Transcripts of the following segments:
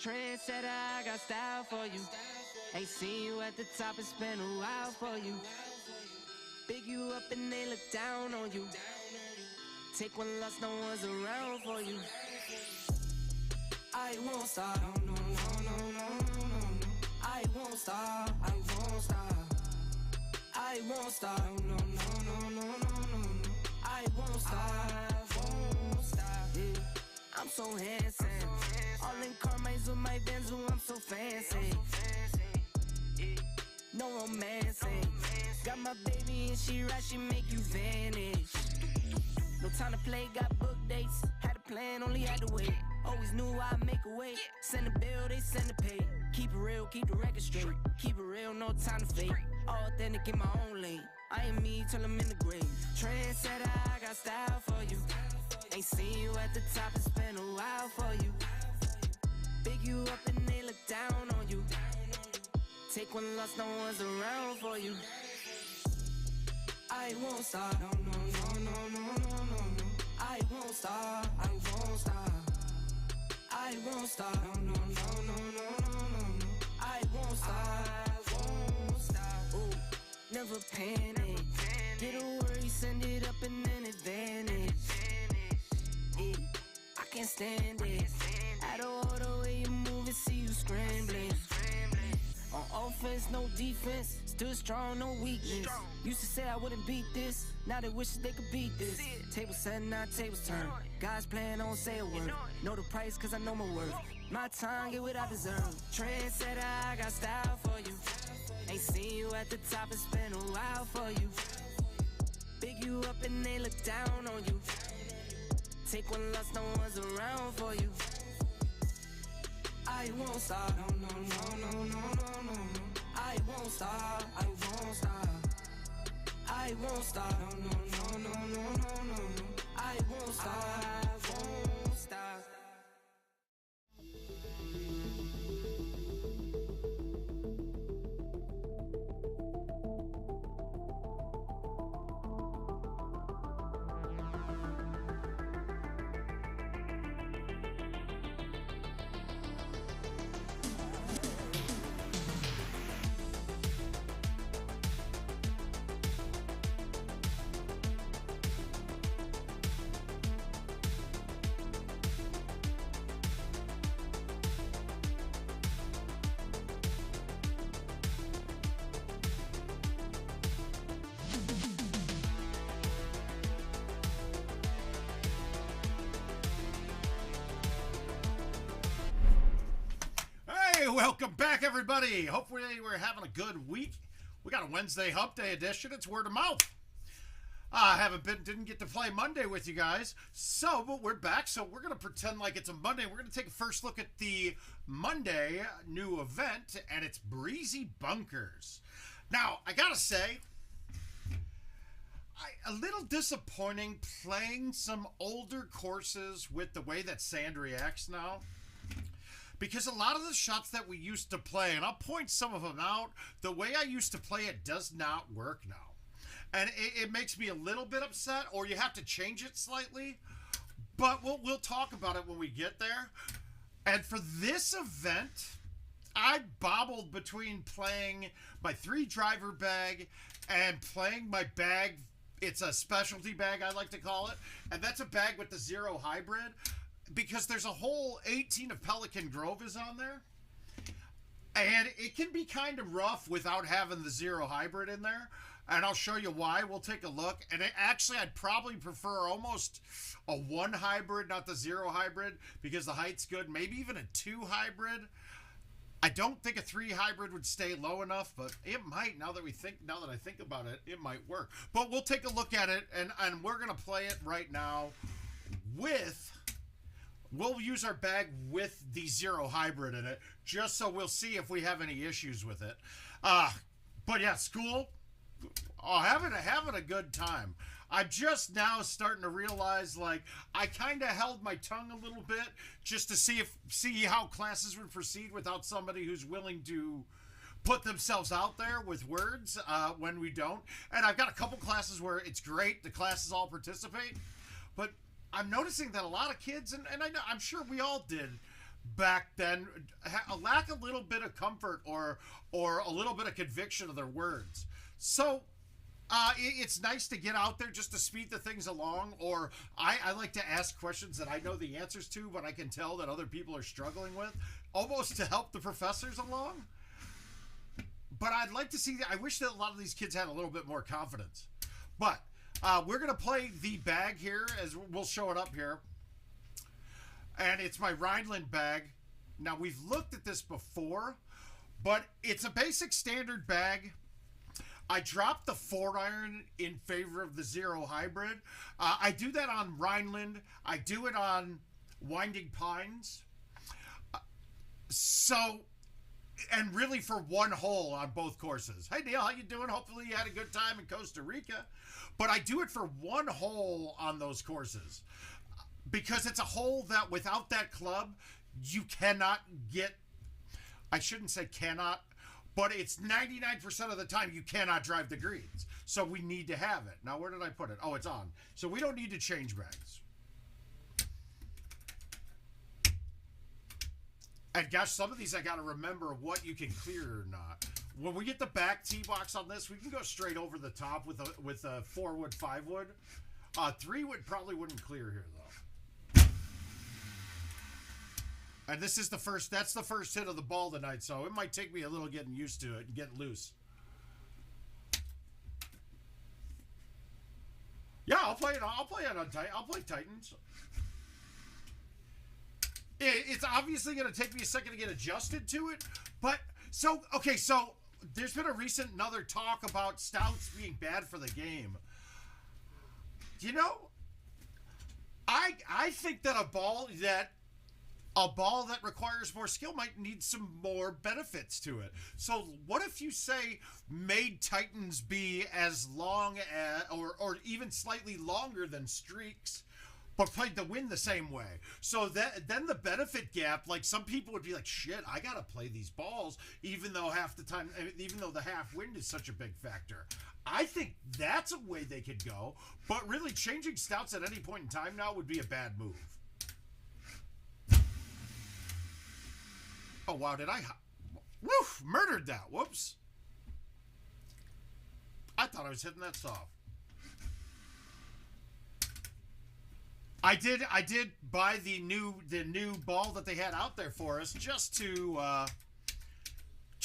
Trendsetter, I got style for you. Ain't seen you at the top, it's been a while for you. Big you up and they look down on you. Take one loss, no one's around for you. I won't stop, no, no, no, no, no, no. I won't stop, I won't stop. I won't stop, no, no, no, no, no, no. I won't stop, won't stop, yeah. I'm so handsome. All in Carmine's with my Benz, I'm so fancy. No romancing. Got my baby and she right, she make you vanish. No time to play, got book dates. Had a plan, only had to wait. Always knew I'd make a way. Send a bill, they send a pay. Keep it real, keep the record straight. Keep it real, no time to fake. All authentic in my own lane. I am me till I'm in the grave. Trendsetter, I got style for you. Ain't seen you at the top, it's been a while for you. Big you up and they look down on you. Take one loss, no one's around for you. I won't stop, no, no, no, no, no, no, no. I won't stop, I won't stop. I won't stop, no, no, no, no, no, no, no. I won't stop, won't stop. Ooh, never panic. Get a worry, send it up and then advantage. Yeah, I can't stand it. Out of order way you move it, see you scrambling. On offense, no defense. Still strong, no weakness. Used to say I wouldn't beat this. Now they wish they could beat this. Tables set, now tables turn. God's plan, I don't say a word. Know the price, cause I know my worth. My time, get what I deserve. Trendsetter, I got style for you. Ain't seen you at the top, it's been a while for you. Big you up and they look down on you. Take one loss, no one's around for you. I won't stop, no, no, no, no, no, no, no. I won't stop, I won't stop. I won't stop, no, no, no, no, no, no, no. I won't stop, won't stop. Welcome back, everybody. Hopefully we're having a good week. We got a Wednesday Hump Day edition. It's word of mouth. Didn't get to play Monday with you guys, but we're back. So we're gonna pretend like it's a Monday. We're gonna take a first look at the Monday new event, and it's Breezy Bunkers. Now I gotta say, a little disappointing playing some older courses with the way that sand reacts now. Because a lot of the shots that we used to play, and I'll point some of them out, the way I used to play it does not work now. And it makes me a little bit upset, or you have to change it slightly. But we'll talk about it when we get there. And for this event, I bobbled between playing my 3-driver bag and playing my bag. It's a specialty bag, I like to call it. And that's a bag with the Zero Hybrid. Because there's a whole 18 of Pelican Grove is on there. And it can be kind of rough without having the Zero Hybrid in there. And I'll show you why. We'll take a look. And actually, I'd probably prefer almost a 1 hybrid, not the 0 hybrid, because the height's good. Maybe even a 2 hybrid. I don't think a 3 hybrid would stay low enough, but it might. Now that I think about it, it might work. But we'll take a look at it, and we're gonna play it right now with. We'll use our bag with the 0 hybrid in it, just so we'll see if we have any issues with it. But yeah, school, having a good time. I'm just now starting to realize, like, I kind of held my tongue a little bit just to see how classes would proceed without somebody who's willing to put themselves out there with words when we don't. And I've got a couple classes where it's great, the classes all participate, but I'm noticing that a lot of kids, and I'm sure we all did, back then lack a little bit of comfort or a little bit of conviction of their words. So it's nice to get out there just to speed the things along, or I like to ask questions that I know the answers to, but I can tell that other people are struggling with, almost to help the professors along. But I'd like to see, I wish that a lot of these kids had a little bit more confidence. But we're going to play the bag here, as we'll show it up here. And it's my Rhineland bag. Now, we've looked at this before, but it's a basic standard bag. I dropped the 4-iron in favor of the 0 hybrid. I do that on Rhineland. I do it on Winding Pines. And really for one hole on both courses. Hey, Neil, how you doing? Hopefully you had a good time in Costa Rica. But I do it for one hole on those courses, because it's a hole that without that club, you cannot get, I shouldn't say cannot, but it's 99% of the time you cannot drive the greens. So we need to have it. Now, where did I put it? Oh, it's on. So we don't need to change bags. And gosh, some of these I got to remember what you can clear or not. When we get the back tee box on this, we can go straight over the top with a 4-wood, 5-wood. 3-wood probably wouldn't clear here, though. And this is that's the first hit of the ball tonight, so it might take me a little getting used to it and getting loose. Yeah, I'll play it on Titan. I'll play Titans. It's obviously going to take me a second to get adjusted to it, but so there's been a recent another talk about stouts being bad for the game. You know, I think that a ball that requires more skill might need some more benefits to it. So what if you say made Titans be as long as or even slightly longer than streaks, but played the wind the same way? So then the benefit gap, like some people would be like, shit, I gotta play these balls even though the half wind is such a big factor. I think that's a way they could go, but really changing stouts at any point in time now would be a bad move. Oh wow, woof, murdered that. Whoops. I thought I was hitting that soft. I did buy the new ball that they had out there for us just to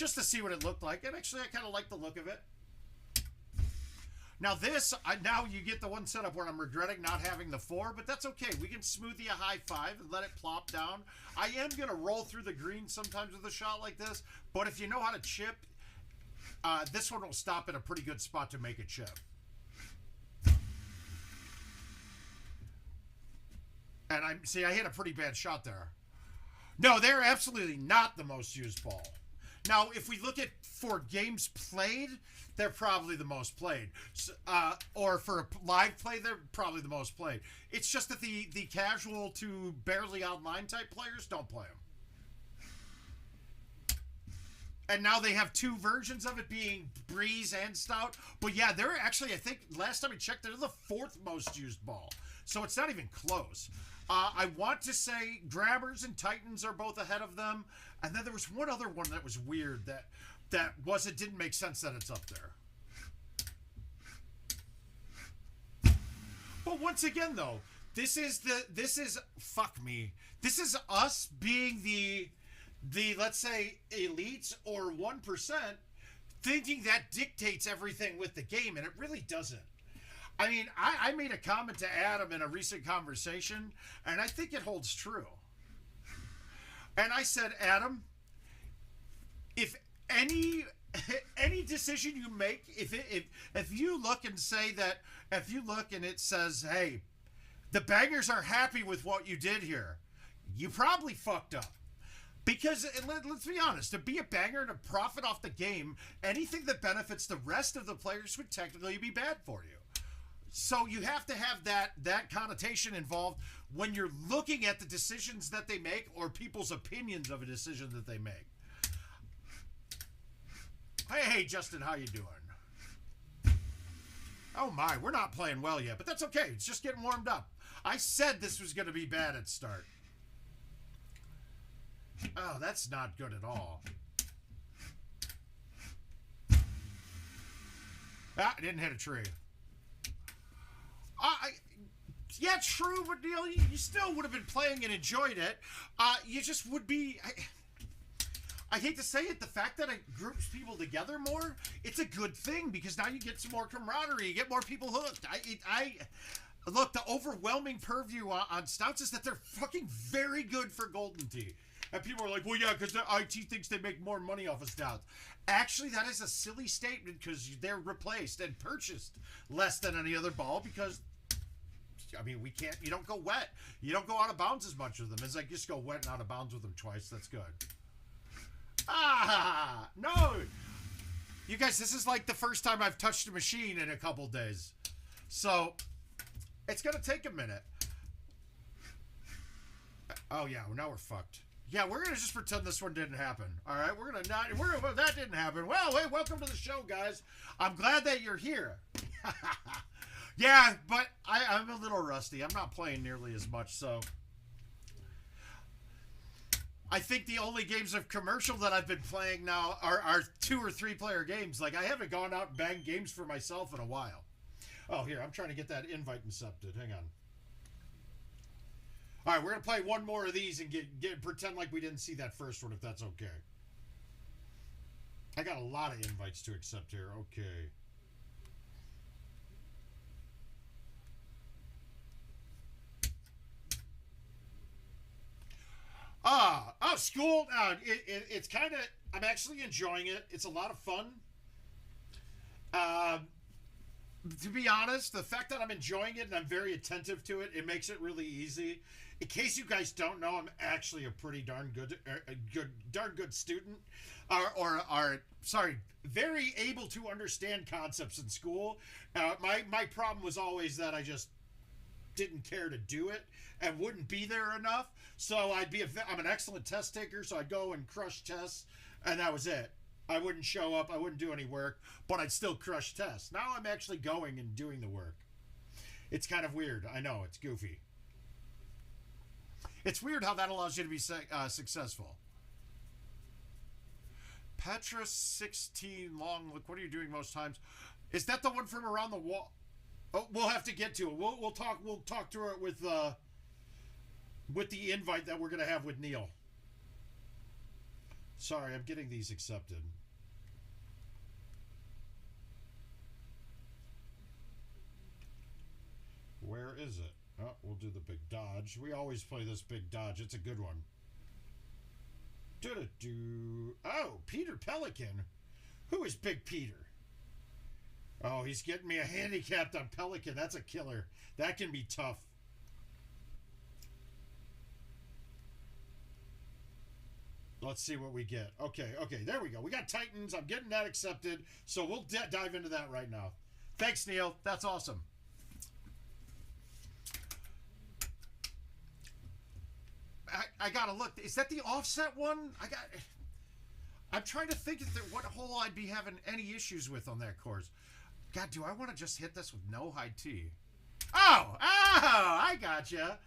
see what it looked like, and actually I kind of like the look of it. Now now you get the one setup where I'm regretting not having the 4, but that's okay. We can smoothie a high 5 and let it plop down. I am gonna roll through the green sometimes with a shot like this, but if you know how to chip, this one will stop at a pretty good spot to make a chip. And I hit a pretty bad shot there. No, they're absolutely not the most used ball. Now, if we look at for games played, they're probably the most played. Or for live play, they're probably the most played. It's just that the casual to barely online type players don't play them. And now they have 2 versions of it, being Breeze and Stout. But yeah, they're actually, I think, last time I checked, they're the 4th most used ball. So it's not even close. I want to say Grabbers and Titans are both ahead of them. And then there was one other one that was weird that didn't make sense that it's up there. But once again, though, this is fuck me. This is us being the let's say elites or 1% thinking that dictates everything with the game, and it really doesn't. I mean, I made a comment to Adam in a recent conversation, and I think it holds true. And I said, Adam, if any decision you make, if you look and say that, if you look and it says, hey, the bangers are happy with what you did here, you probably fucked up. Because, let's be honest, to be a banger and to profit off the game, anything that benefits the rest of the players would technically be bad for you. So you have to have that connotation involved when you're looking at the decisions that they make or people's opinions of a decision that they make. Hey, Justin, how you doing? Oh my, we're not playing well yet, but that's okay. It's just getting warmed up. I said this was going to be bad at start. Oh, that's not good at all. Ah, I didn't hit a tree. Yeah, true, but Neil, you still would have been playing and enjoyed it. You just would be... I hate to say it, the fact that it groups people together more, it's a good thing, because now you get some more camaraderie, you get more people hooked. Look, the overwhelming purview on stouts is that they're fucking very good for Golden Tee. And people are like, well, yeah, because the IT thinks they make more money off of stouts. Actually, that is a silly statement, because they're replaced and purchased less than any other ball, because, I mean, you don't go wet. You don't go out of bounds as much with them. It's like, just go wet and out of bounds with them twice. That's good. No. You guys, this is like the first time I've touched a machine in a couple days. So, it's going to take a minute. Oh, yeah, now we're fucked. Yeah, we're going to just pretend this one didn't happen. All right, well, that didn't happen. Well, hey, welcome to the show, guys. I'm glad that you're here. Yeah, but I'm a little rusty. I'm not playing nearly as much, so... I think the only games of commercial that I've been playing now are 2 or 3 player games. Like, I haven't gone out and banged games for myself in a while. Oh, here, I'm trying to get that invite accepted. Hang on. All right, we're going to play one more of these and pretend like we didn't see that first one, if that's okay. I got a lot of invites to accept here. Okay. School. It's kind of, I'm actually enjoying it. It's a lot of fun. To be honest, the fact that I'm enjoying it and I'm very attentive to it, it makes it really easy. In case you guys don't know, I'm actually a pretty darn good student, very able to understand concepts in school. My problem was always that I just didn't care to do it and wouldn't be there enough. So I'm an excellent test taker, so I'd go and crush tests, and that was it. I wouldn't show up, I wouldn't do any work, but I'd still crush tests. Now I'm actually going and doing the work. It's kind of weird. I know, it's goofy. It's weird how that allows you to be successful. Petra 16 long, look, what are you doing most times? Is that the one from around the wall? Oh, we'll have to get to it. We'll talk through it with the invite that we're gonna have with Neil. Sorry, I'm getting these accepted. Where is it? Oh, we'll do the big dodge. We always play this big dodge. It's a good one. Oh, Peter Pelican. Who is Big Peter? Oh, he's getting me a handicapped on Pelican. That's a killer. That can be tough. Let's see what we get. Okay, there we go. We got Titans. I'm getting that accepted. So we'll dive into that right now. Thanks, Neil. That's awesome. I gotta look. Is that the offset one? I'm trying to think what hole I'd be having any issues with on that course. God, do I want to just hit this with no high tee? Oh, I gotcha.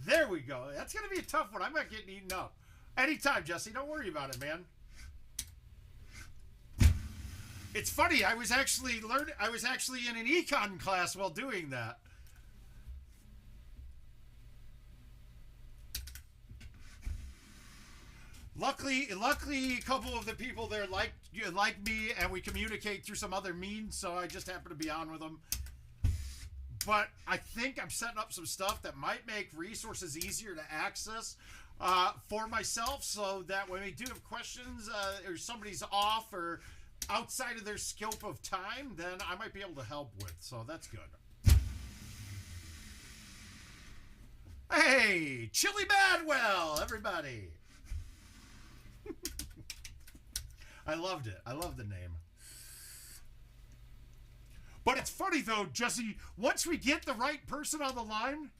There we go. That's going to be a tough one. I'm not getting eaten up. Anytime, Jesse. Don't worry about it, man. It's funny. I was actually in an econ class while doing that. Luckily, a couple of the people there like me, and we communicate through some other means, so I just happen to be on with them. But I think I'm setting up some stuff that might make resources easier to access for myself, so that when we do have questions or somebody's off or outside of their scope of time, then I might be able to help with. So that's good. Hey, Chili Badwell, everybody. I loved it. I love the name. But it's funny though, Jesse, once we get the right person on the line,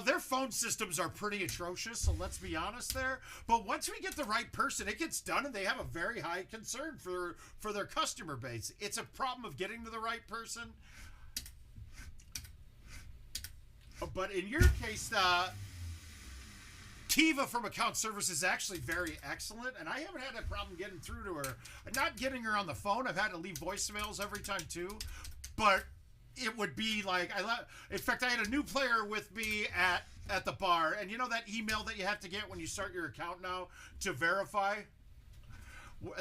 their phone systems are pretty atrocious, so let's be honest there. But once we get the right person, it gets done, and they have a very high concern for their customer base. It's a problem of getting to the right person. But in your case, Tiva from account service is actually very excellent, and I haven't had a problem getting through to her. Not getting her on the phone. I've had to leave voicemails every time too, but it would be like in fact, I had a new player with me at the bar, and you know that email that you have to get when you start your account now to verify,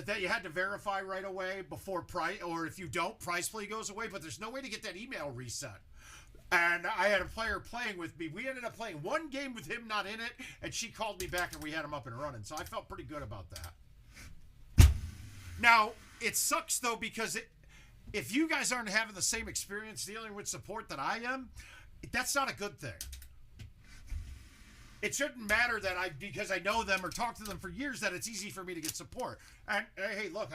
that you had to verify right away before price, or if you don't, price play goes away. But there's no way to get that email reset. And I had a player playing with me. We ended up playing one game with him not in it, and she called me back, and we had him up and running. So I felt pretty good about that. Now, it sucks, though, because if you guys aren't having the same experience dealing with support that I am, that's not a good thing. It shouldn't matter that because I know them or talk to them for years, that it's easy for me to get support. And, hey, look,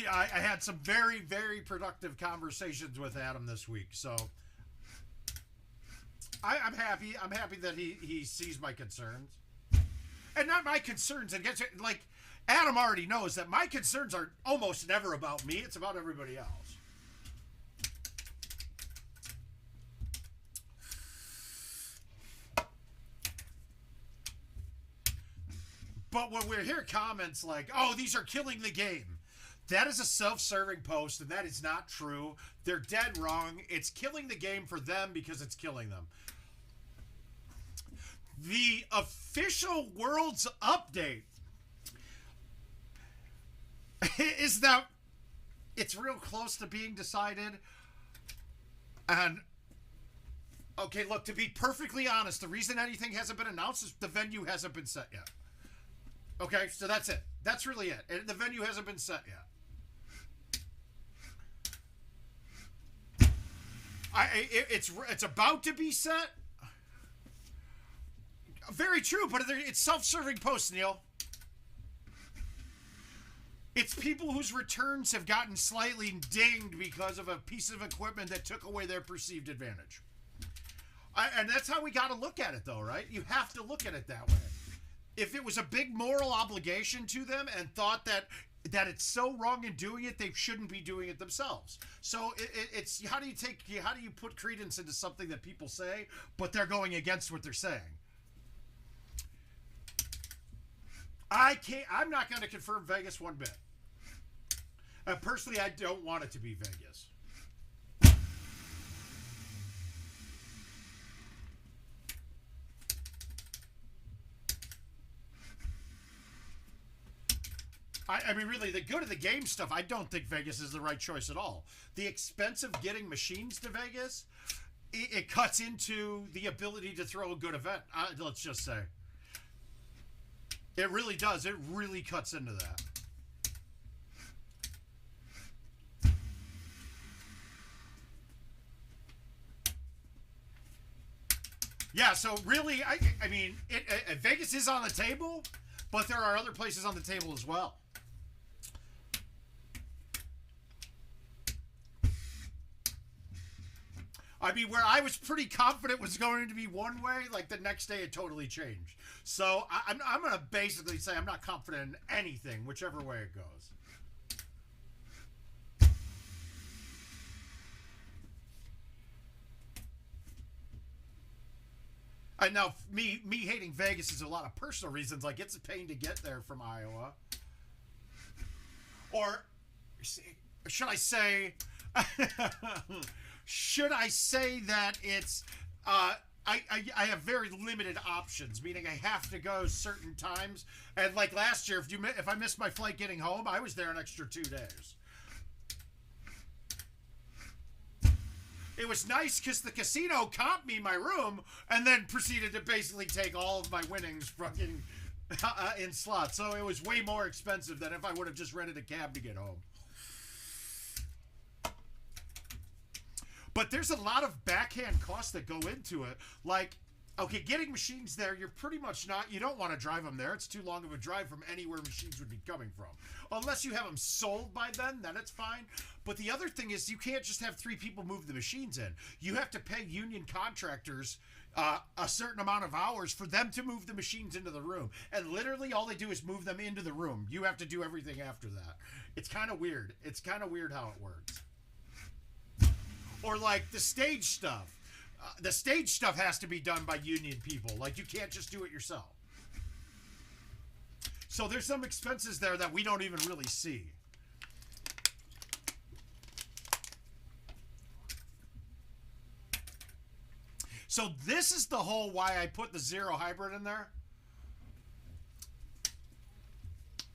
I had some very, very productive conversations with Adam this week, so I'm happy. I'm happy that he sees my concerns, and not my concerns. And like Adam already knows that my concerns are almost never about me. It's about everybody else. But when we hear comments like, "Oh, these are killing the game," that is a self-serving post, and that is not true. They're dead wrong. It's killing the game for them because it's killing them. The official Worlds update is that it's real close to being decided. And, okay, look, to be perfectly honest, the reason anything hasn't been announced is the venue hasn't been set yet. Okay, so that's it. That's really it. The venue hasn't been set yet. It's about to be set. Very true, but it's self-serving posts, Neil. It's people whose returns have gotten slightly dinged because of a piece of equipment that took away their perceived advantage. And that's how we got to look at it, though, right? You have to look at it that way. If it was a big moral obligation to them and thought that it's so wrong in doing it, they shouldn't be doing it themselves. So it's how do you put credence into something that people say, but they're going against what they're saying? I'm not going to confirm Vegas one bit. Personally, I don't want it to be Vegas. I mean, really, the good of the game stuff, I don't think Vegas is the right choice at all. The expense of getting machines to Vegas, it cuts into the ability to throw a good event, let's just say. It really does. It really cuts into that. Yeah, so really, I mean, Vegas is on the table, but there are other places on the table as well. I mean, where I was pretty confident was going to be one way, like the next day it totally changed. So I'm going to basically say I'm not confident in anything, whichever way it goes. And now, me hating Vegas is a lot of personal reasons. Like, it's a pain to get there from Iowa. Or, should I say... should I say that it's... I have very limited options, meaning I have to go certain times. And like last year, if I missed my flight getting home, I was there an extra 2 days. It was nice because the casino comped me my room and then proceeded to basically take all of my winnings from in slots. So it was way more expensive than if I would have just rented a cab to get home. But there's a lot of backhand costs that go into it. Like, okay, getting machines there, you're pretty much you don't want to drive them there. It's too long of a drive from anywhere machines would be coming from. Unless you have them sold by then it's fine. But the other thing is you can't just have 3 people move the machines in. You have to pay union contractors a certain amount of hours for them to move the machines into the room. And literally all they do is move them into the room. You have to do everything after that. It's kind of weird. It's kind of weird how it works. Or like the stage stuff. The stage stuff has to be done by union people. Like, you can't just do it yourself. So there's some expenses there that we don't even really see. So this is the whole why I put the zero hybrid in there.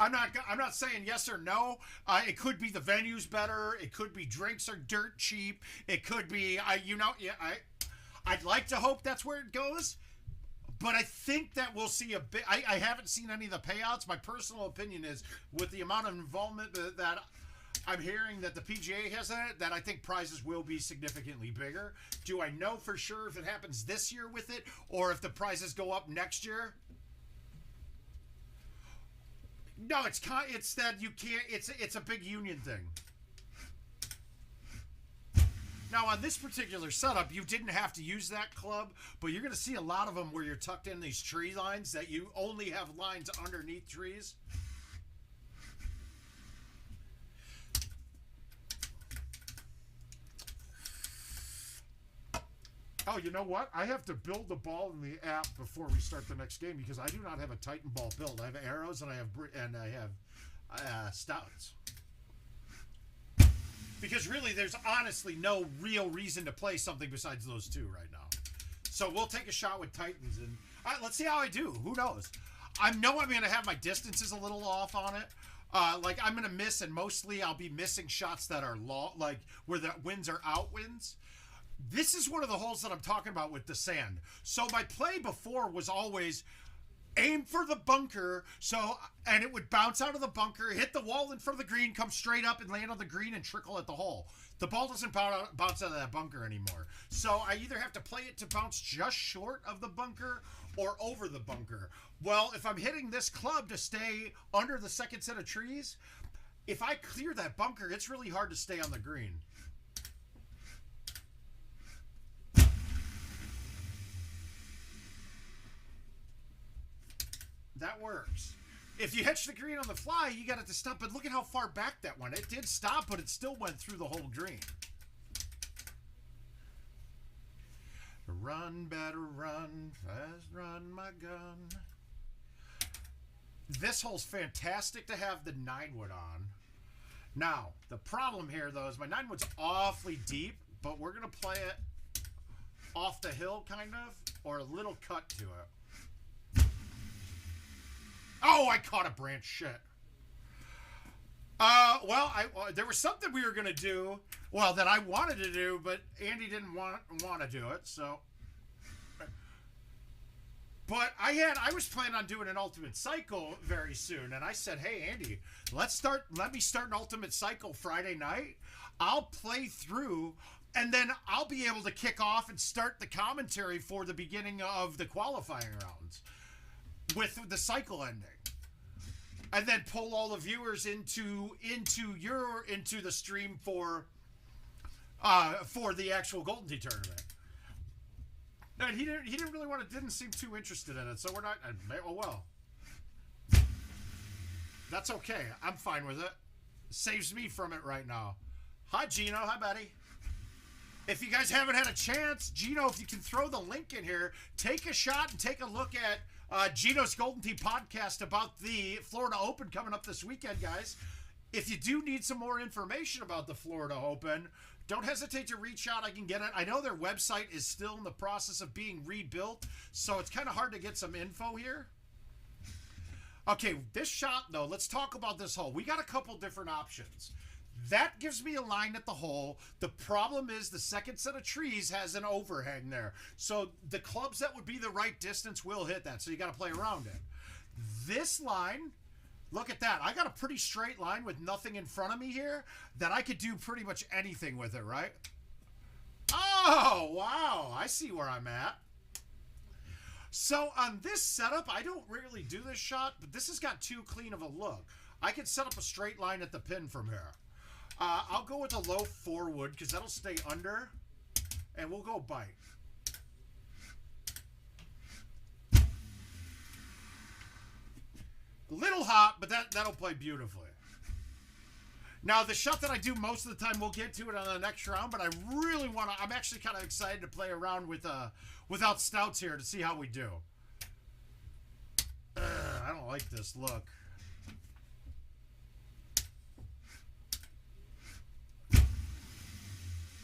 I'm not saying yes or no. It could be the venue's better. It could be drinks are dirt cheap. It could be I'd like to hope that's where it goes. But I think that we'll see a bit. I haven't seen any of the payouts. My personal opinion is, with the amount of involvement that I'm hearing that the PGA has in it, that I think prizes will be significantly bigger. Do I know for sure if it happens this year with it, or if the prizes go up next year? No, it's that you can't. It's a big union thing. Now, on this particular setup, you didn't have to use that club, but you're going to see a lot of them where you're tucked in these tree lines that you only have lines underneath trees. Oh, you know what? I have to build the ball in the app before we start the next game because I do not have a Titan ball build. I have arrows and I have stouts. Because really, there's honestly no real reason to play something besides those two right now. So we'll take a shot with Titans, and let's see how I do. Who knows? I know I'm going to have my distances a little off on it. Like, I'm going to miss, and mostly I'll be missing shots that are long, like where the winds are out winds. This is one of the holes that I'm talking about with the sand. So my play before was always aim for the bunker, and it would bounce out of the bunker, hit the wall in front of the green, come straight up and land on the green and trickle at the hole. The ball doesn't bounce out of that bunker anymore. So I either have to play it to bounce just short of the bunker or over the bunker. Well, if I'm hitting this club to stay under the second set of trees, if I clear that bunker, it's really hard to stay on the green. That works. If you hitch the green on the fly, you got it to stop. But look at how far back that went. It did stop, but it still went through the whole green. Run, better run, fast run, my gun. This hole's fantastic to have the 9-wood on. Now, the problem here, though, is my 9-wood's awfully deep, but we're going to play it off the hill, kind of, or a little cut to it. Oh, I caught a branch. Shit. Well, there was something we were going to do, well, that I wanted to do, but Andy didn't want to do it, so. But I was planning on doing an Ultimate Cycle very soon, and I said, hey, Andy, let me start an Ultimate Cycle Friday night. I'll play through, and then I'll be able to kick off and start the commentary for the beginning of the qualifying rounds with the cycle ending. And then pull all the viewers into the stream for the actual Golden Tee tournament. And he didn't really didn't seem too interested in it, so we're not. Oh well, that's okay. I'm fine with it. Saves me from it right now. Hi Gino, hi buddy. If you guys haven't had a chance, Gino, if you can throw the link in here, take a shot and take a look at Gino's Golden Tee podcast about the Florida Open coming up this weekend, guys. If you do need some more information about the Florida Open, don't hesitate to reach out. I can get it. I know their website is still in the process of being rebuilt, so it's kind of hard to get some info here. Okay, this shot, though, let's talk about this hole. We got a couple different options. That gives me a line at the hole. The problem is the second set of trees has an overhang there. So the clubs that would be the right distance will hit that. So you got to play around it. This line, look at that. I got a pretty straight line with nothing in front of me here that I could do pretty much anything with it, right? Oh, wow. I see where I'm at. So on this setup, I don't really do this shot, but this has got too clean of a look. I could set up a straight line at the pin from here. I'll go with a low 4-wood because that'll stay under, and we'll go bite. Little hot, but that'll play beautifully. Now, the shot that I do most of the time, we'll get to it on the next round, but I really want to... I'm actually kind of excited to play around with without stouts here to see how we do. I don't like this look.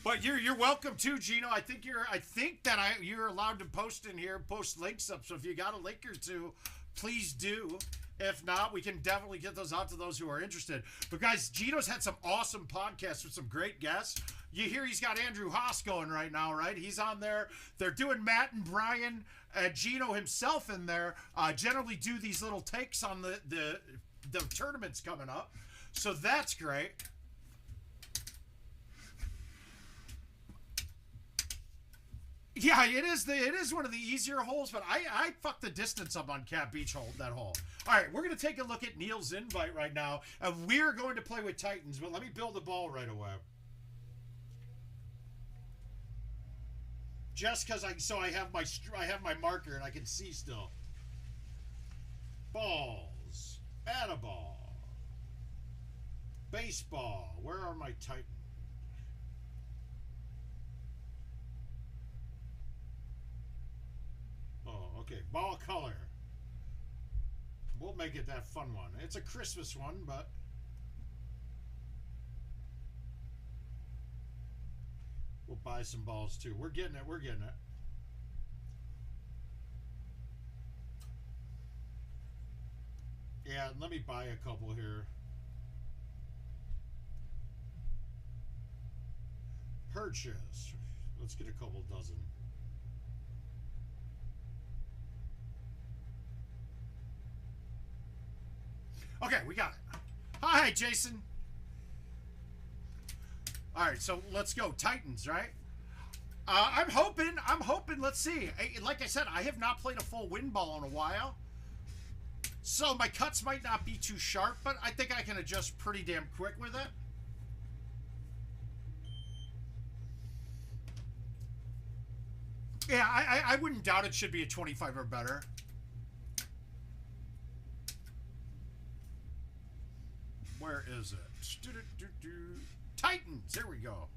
But you're welcome too, Gino. I think you're allowed to post in here, post links up. So if you got a link or two, please do. If not, we can definitely get those out to those who are interested. But guys, Gino's had some awesome podcasts with some great guests. You hear he's got Andrew Haas going right now, right? He's on there. They're doing Matt and Brian, Gino himself in there. Generally do these little takes on the tournaments coming up. So that's great. Yeah, it is one of the easier holes, but I fucked the distance up on Cat Beach hole, that hole. All right, we're going to take a look at Neil's invite right now, and we're going to play with Titans, but let me build the ball right away. Just because I have my marker and I can see still. Balls. Atta-ball. Baseball. Where are my Titans? Oh, okay. Ball color. We'll make it that fun one. It's a Christmas one, but... we'll buy some balls, too. We're getting it. We're getting it. Yeah, let me buy a couple here. Purchase. Let's get a couple dozen. Okay, we got it. Hi, Jason. All right, so let's go. Titans, right? I'm hoping, let's see. Like I said, I have not played a full wind ball in a while. So my cuts might not be too sharp, but I think I can adjust pretty damn quick with it. Yeah, I wouldn't doubt it should be a 25 or better. Where is it? Titans. There we go.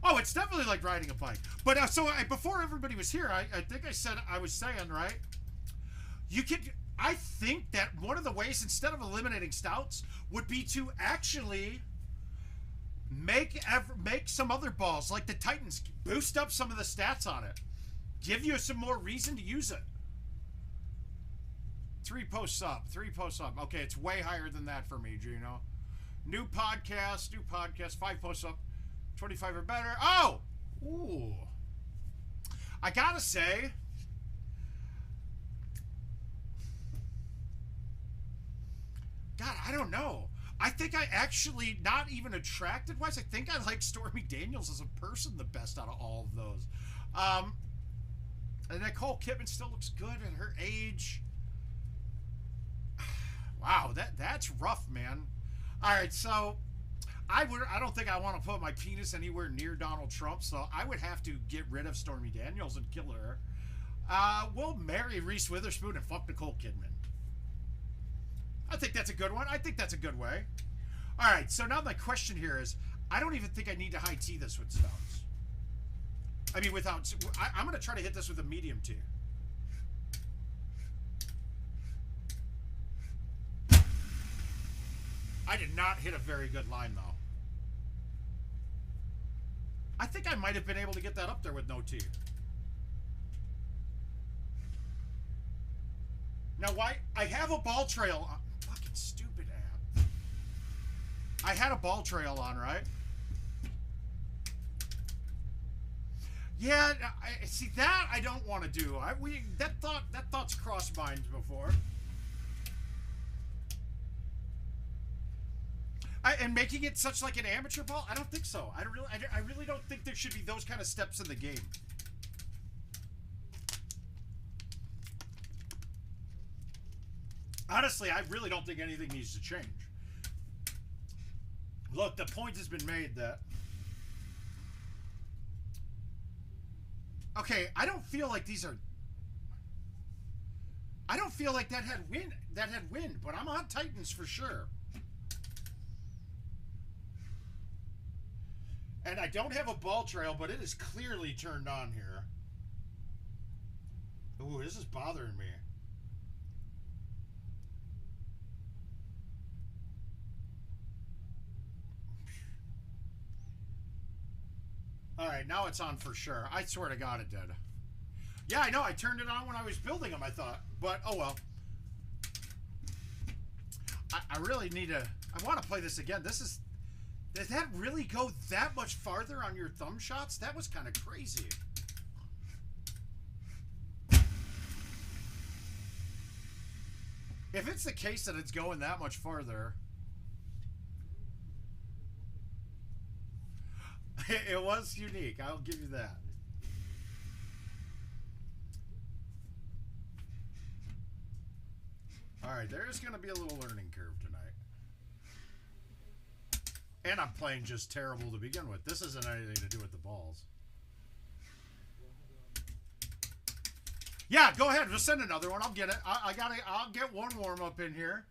Oh, it's definitely like riding a bike. But before everybody was here, I think I was saying, right? You could... I think that one of the ways, instead of eliminating stouts, would be to actually make some other balls, like the Titans, boost up some of the stats on it. Give you some more reason to use it. 3 posts up. Okay, it's way higher than that for me, Gino. New podcast, 5 posts up. 25 or better. Oh! Ooh. I gotta say... God, I don't know. I think I actually, not even attracted-wise, I think I like Stormy Daniels as a person the best out of all of those. And Nicole Kidman still looks good at her age. Wow, that's rough, man. All right, so I don't think I want to put my penis anywhere near Donald Trump, so I would have to get rid of Stormy Daniels and kill her. We'll marry Reese Witherspoon and fuck Nicole Kidman. I think that's a good one. I think that's a good way. All right, so now my question here is, I don't even think I need to high tee this with stones. I mean, without... I'm going to try to hit this with a medium tee. I did not hit a very good line, though. I think I might have been able to get that up there with no tee. Now, why? I have a ball trail on. Fucking stupid app. I had a ball trail on, right? Yeah, see, that I don't want to do. That thought's crossed minds before. And making it such like an amateur ball? I don't think so. I really don't think there should be those kind of steps in the game. Honestly, I really don't think anything needs to change. Look, the point has been made that... Okay, I don't feel like these are... I don't feel like that had wind, but I'm on Titans for sure. And I don't have a ball trail, but it is clearly turned on here. Ooh, this is bothering me. All right, now it's on for sure. I swear to God it did. Yeah, I know. I turned it on when I was building them, I thought. But, oh well. I really need to... I want to play this again. This is... Did that really go that much farther on your thumb shots? That was kind of crazy. If it's the case that it's going that much farther... It was unique. I'll give you that. Alright, there's going to be a little learning curve tonight. And I'm playing just terrible to begin with. This isn't anything to do with the balls. Yeah, go ahead. Just send another one. I'll get it. I'll get one warm-up in here.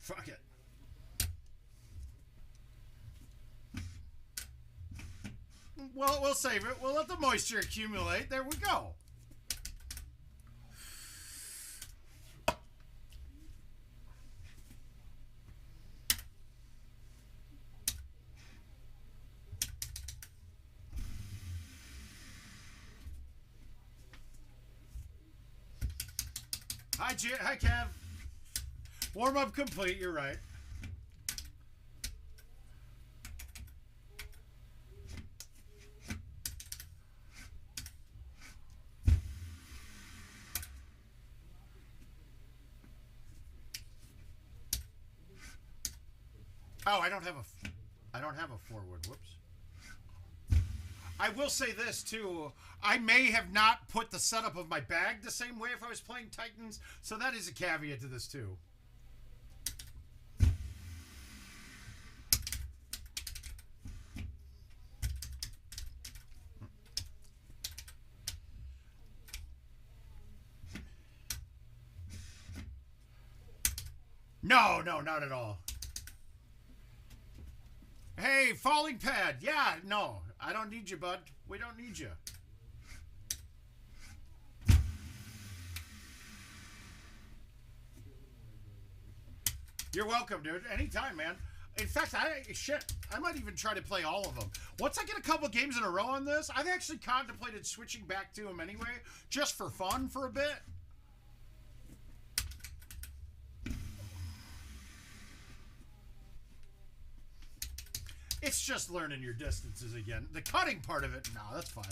Fuck it. Well, we'll save it. We'll let the moisture accumulate. There we go. Hi, Kev. Warm-up complete. You're right. Oh, I don't have a forward. Whoops. I will say this too. I may have not put the setup of my bag the same way if I was playing Titans, so that is a caveat to this too. No, not at all. Hey, falling pad. Yeah, no. I don't need you, bud. We don't need you. You're welcome, dude. Anytime, man. In fact, I might even try to play all of them. Once I get a couple games in a row on this, I've actually contemplated switching back to them anyway, just for fun for a bit. It's just learning your distances again. The cutting part of it, no, that's fine.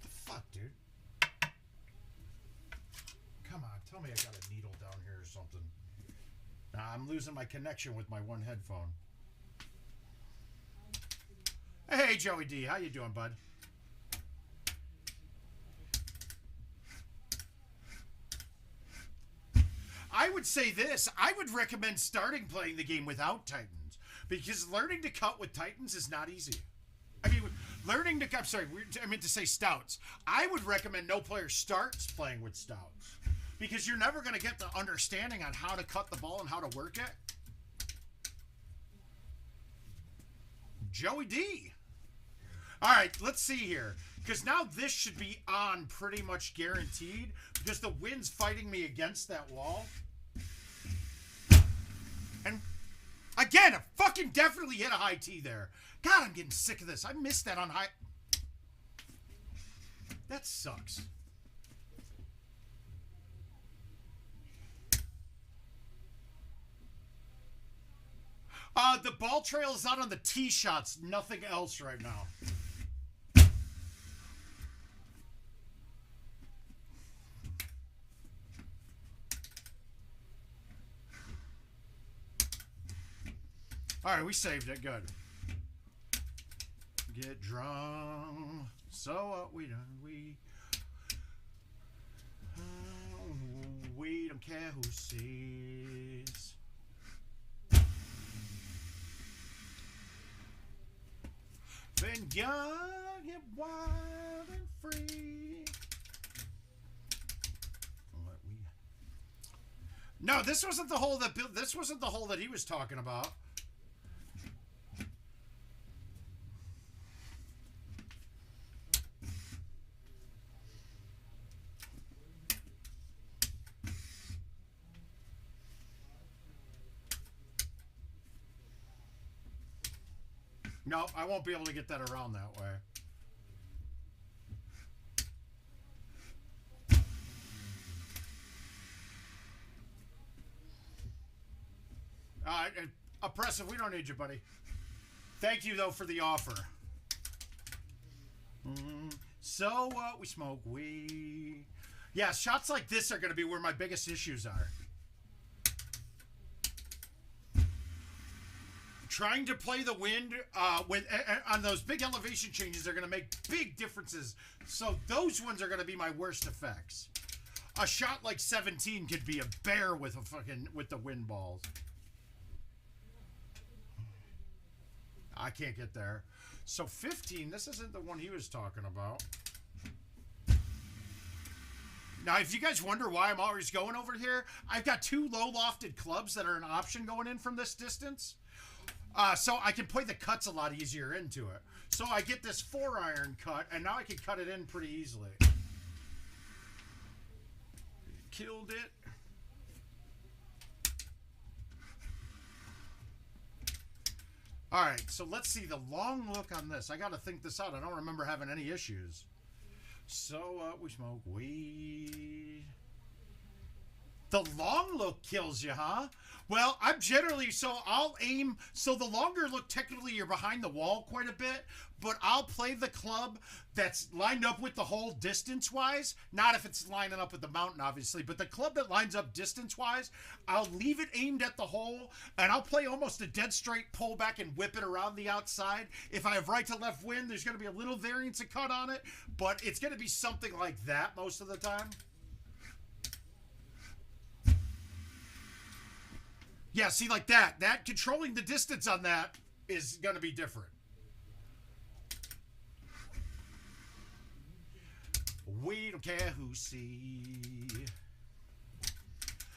The fuck, dude? Come on, tell me I got a needle down here or something. Nah, I'm losing my connection with my one headphone. Hey, Joey D, how you doing, bud? I would say this. I would recommend starting playing the game without Titans, because learning to cut with Titans is not easy. I mean, learning to... I'm sorry, I meant to say stouts. I would recommend no player starts playing with stouts, because you're never going to get the understanding on how to cut the ball and how to work it. Joey D. All right, let's see here. Because now this should be on pretty much guaranteed, because the wind's fighting me against that wall. And again, I fucking definitely hit a high T there. God, I'm getting sick of this. I missed that on high. That sucks. The ball trail is out on the tee shots. Nothing else right now. All right, we saved it. Good. Get drunk. So what we done? don't care who sees. Been young and wild and free. No, this wasn't the hole that this wasn't the hole that he was talking about. No, I won't be able to get that around that way. Oppressive, we don't need you, buddy. Thank you, though, for the offer. So, we smoke weed. Yeah, shots like this are going to be where my biggest issues are. Trying to play the wind on those big elevation changes are going to make big differences. So those ones are going to be my worst effects. A shot like 17 could be a bear with the wind balls. I can't get there. So 15, this isn't the one he was talking about. Now, if you guys wonder why I'm always going over here, I've got two low lofted clubs that are an option going in from this distance. So I can play the cuts a lot easier into it. So I get this 4-iron cut, and now I can cut it in pretty easily. Killed it. All right, so let's see the long look on this. I got to think this out. I don't remember having any issues. So we smoke weed. The long look kills you, huh? Well, I'm generally, so I'll aim, so the longer look, technically you're behind the wall quite a bit, but I'll play the club that's lined up with the hole distance-wise, not if it's lining up with the mountain, obviously, but the club that lines up distance-wise, I'll leave it aimed at the hole, and I'll play almost a dead straight pull back and whip it around the outside. If I have right to left wind, there's going to be a little variance of cut on it, but it's going to be something like that most of the time. Yeah, see, like that. That controlling the distance on that is going to be different. We don't care who see.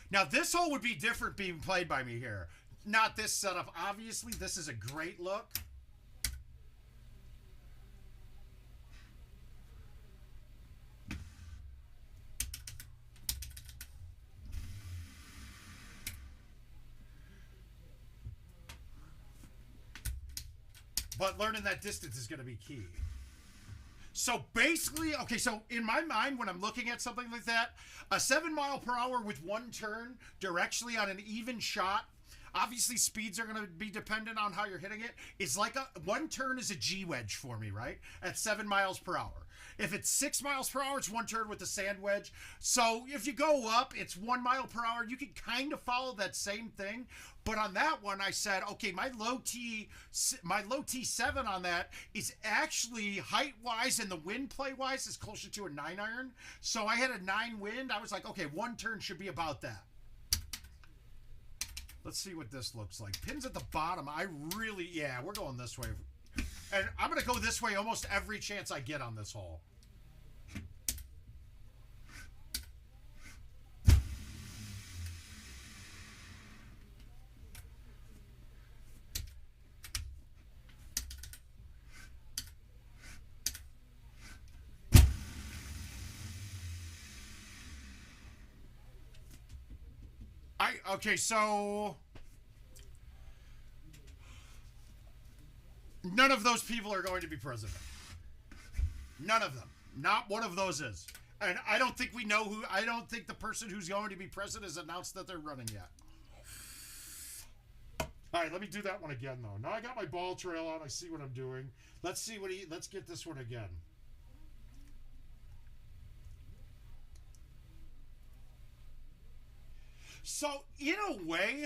Now, this hole would be different being played by me here. Not this setup. Obviously, this is a great look. But learning that distance is going to be key. So basically, okay, so in my mind, when I'm looking at something like that, a 7 mile per hour with one turn directionally on an even shot, obviously speeds are going to be dependent on how you're hitting it. It's like one turn is a G wedge for me, right? At 7 miles per hour. If it's 6 miles per hour, it's one turn with the sand wedge. So if you go up, it's 1 mile per hour. You can kind of follow that same thing. But on that one, I said, okay, my low T7 on that is actually height-wise and the wind play-wise is closer to a 9-iron. So I had a 9 wind. I was like, okay, one turn should be about that. Let's see what this looks like. Pins at the bottom. Yeah, we're going this way. And I'm going to go this way almost every chance I get on this hole. Okay, so none of those people are going to be president. None of them. Not one of those is. And I don't think we know who, I don't think the person who's going to be president has announced that they're running yet. All right, let me do that one again, though. Now I got my ball trail on. I see what I'm doing. Let's see what let's get this one again. So, in a way,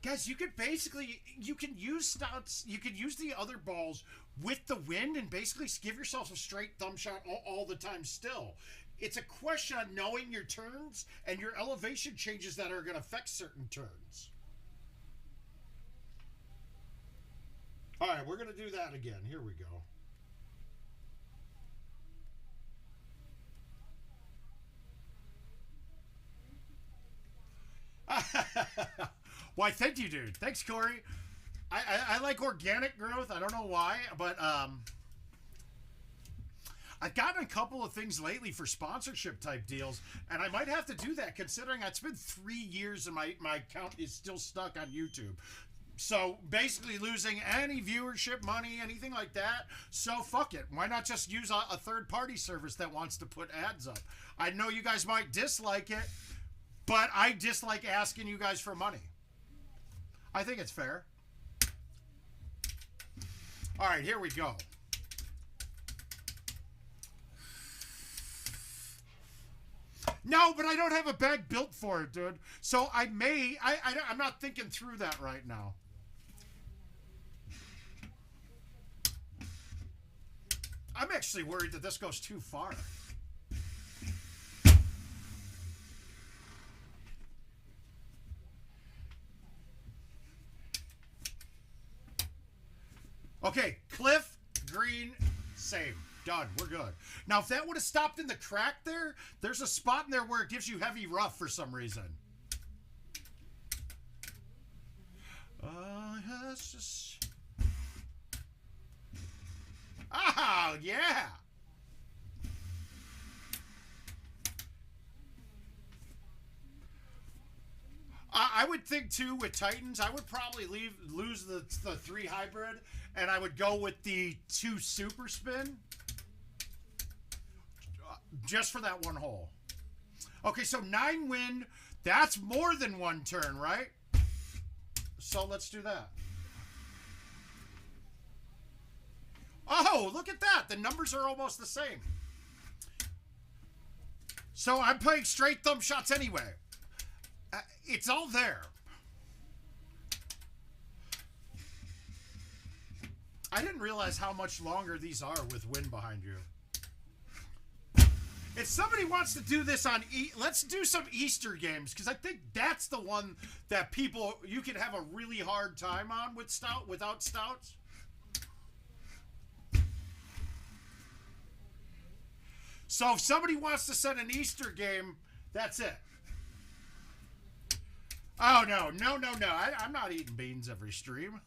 guys, you could basically, you can use stouts, you could use the other balls with the wind and basically give yourself a straight thumb shot all the time still. It's a question on knowing your turns and your elevation changes that are going to affect certain turns. All right, we're going to do that again. Here we go. Why, thank you, dude. Thanks, Corey. I like organic growth. I don't know why, but I've gotten a couple of things lately for sponsorship type deals, and I might have to do that considering it's been 3 years and my account is still stuck on YouTube. So basically losing any viewership money, anything like that. So fuck it. Why not just use a third party service that wants to put ads up? I know you guys might dislike it, but I dislike asking you guys for money. I think it's fair. All right, here we go. No, but I don't have a bag built for it, dude. So I'm not thinking through that right now. I'm actually worried that this goes too far. Okay, Cliff, green, same. Done. We're good. Now, if that would have stopped in the crack there, there's a spot in there where it gives you heavy rough for some reason. That's just... Oh, yeah. I would think, too, with Titans, I would probably lose the 3 hybrid, and I would go with the 2 super spin. Just for that one hole. Okay, so 9 wind. That's more than 1 turn, right? So let's do that. Oh, look at that. The numbers are almost the same. So I'm playing straight thumb shots anyway. It's all there. I didn't realize how much longer these are with wind behind you. If somebody wants to do this on, let's do some Easter games, because I think that's the one that you can have a really hard time on without stouts. So if somebody wants to set an Easter game, that's it. Oh, no. I'm not eating beans every stream.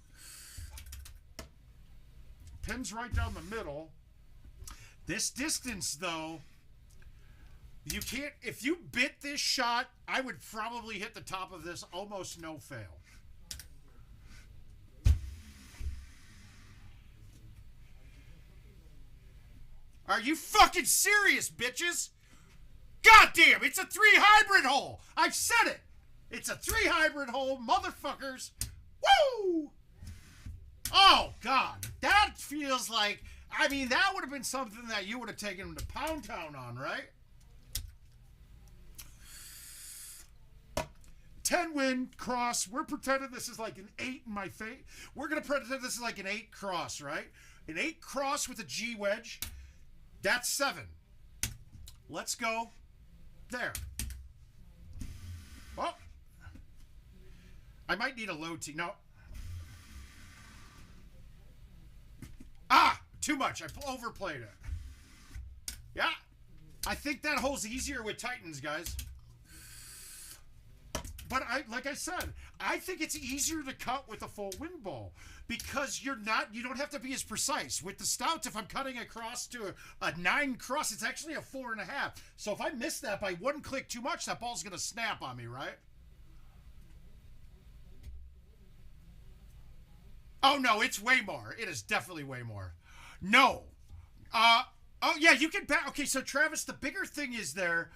Pin's right down the middle. This distance, though... You can't, if you bit this shot, I would probably hit the top of this almost no fail. Are you fucking serious, bitches? God damn, it's a 3 hybrid hole. I've said it. It's a 3 hybrid hole, motherfuckers. Woo! Oh, God. That feels like, I mean, that would have been something that you would have taken him to Pound Town on, right? 10 win cross. We're pretending this is like an 8 in my face. We're going to pretend this is like an 8 cross, right? An 8 cross with a G wedge. That's 7. Let's go there. Oh. I might need a low tee. No. Ah, too much. I overplayed it. Yeah. I think that hole's easier with Titans, guys. But like I said, I think it's easier to cut with a full wind ball because you don't have to be as precise. With the stouts, if I'm cutting across to a 9 cross, it's actually a 4.5. So if I miss that by 1 click too much, that ball's going to snap on me, right? Oh, no, it's way more. It is definitely way more. No. Oh, yeah, you can bet. Okay, so Travis, the bigger thing is there...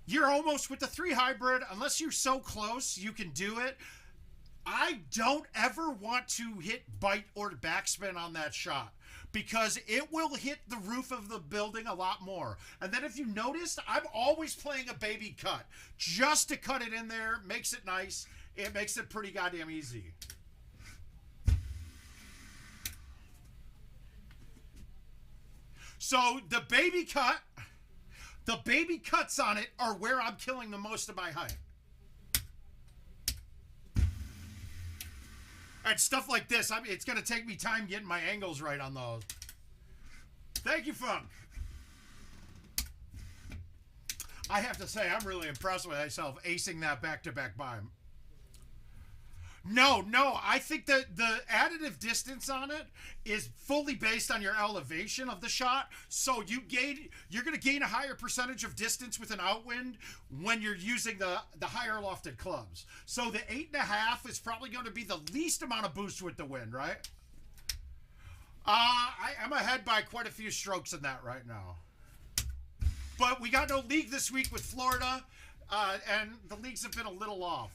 You're almost with the 3 hybrid. Unless you're so close, you can do it. I don't ever want to hit bite or backspin on that shot because it will hit the roof of the building a lot more. And then if you noticed, I'm always playing a baby cut just to cut it in there. Makes it nice. It makes it pretty goddamn easy. So the baby cut... The baby cuts on it are where I'm killing the most of my height. And stuff like this, I mean, it's going to take me time getting my angles right on those. Thank you, Funk. I have to say, I'm really impressed with myself acing that back-to-back bind. No, I think that the additive distance on it is fully based on your elevation of the shot. So you're going to gain a higher percentage of distance with an outwind when you're using the higher lofted clubs. So the 8.5 is probably going to be the least amount of boost with the wind, right? I'm ahead by quite a few strokes in that right now. But we got no league this week with Florida, and the leagues have been a little off.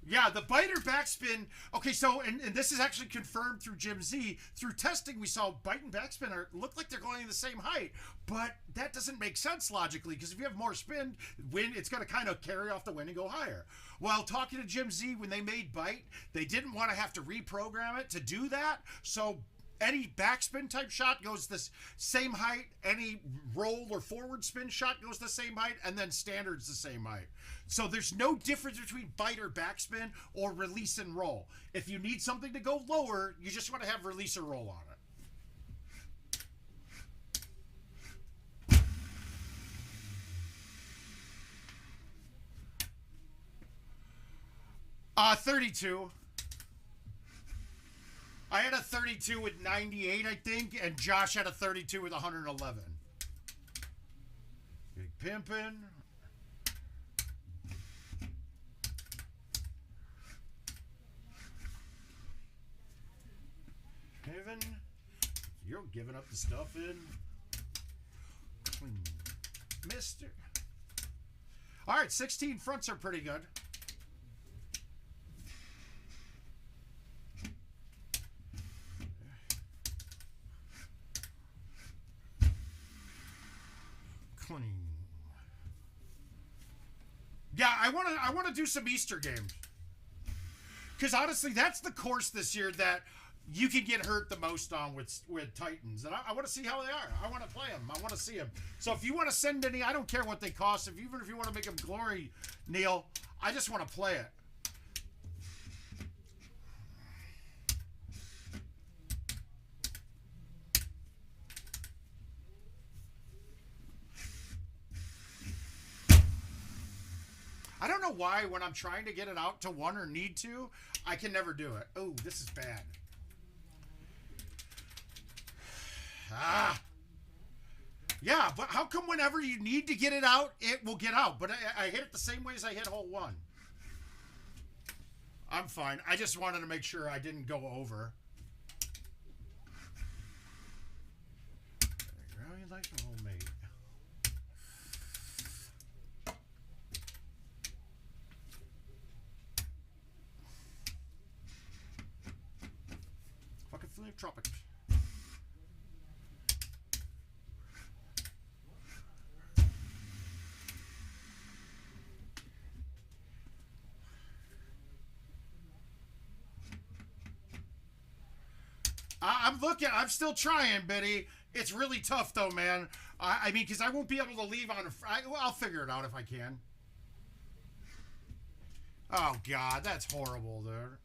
Yeah, the biter backspin. Okay, so, and this is actually confirmed through Jim Z. Through testing, we saw bite and backspin look like they're going the same height. But that doesn't make sense logically, because if you have more spin, wind, it's going to kind of carry off the wind and go higher. Well, talking to Jim Z, when they made bite, they didn't want to have to reprogram it to do that. So any backspin type shot goes the same height. Any roll or forward spin shot goes the same height. And then standard's the same height. So there's no difference between bite or backspin or release and roll. If you need something to go lower, you just want to have release or roll on it. 32. I had a 32 with 98, I think, and Josh had a 32 with 111. Big pimpin'. Heaven, you're giving up the stuff in. Clean. Mister. All right, 16 fronts are pretty good. Clean. Yeah, I want to do some Easter games. Because honestly, that's the course this year that you can get hurt the most on with Titans. And I want to see how they are. I want to play them. I want to see them. So if you want to send any, I don't care what they cost. Even if you want to make them glory, Neil, I just want to play it. I don't know why when I'm trying to get it out to one or need to, I can never do it. Oh, this is bad. Yeah, but how come whenever you need to get it out, it will get out? But I hit it the same way as I hit hole one. I'm fine. I just wanted to make sure I didn't go over. Really like a homemade. Fucking flame tropics. I'm looking. I'm still trying, Biddy. It's really tough, though, man. I mean, because I won't be able to leave on I'll figure it out if I can. Oh, God. That's horrible, dude.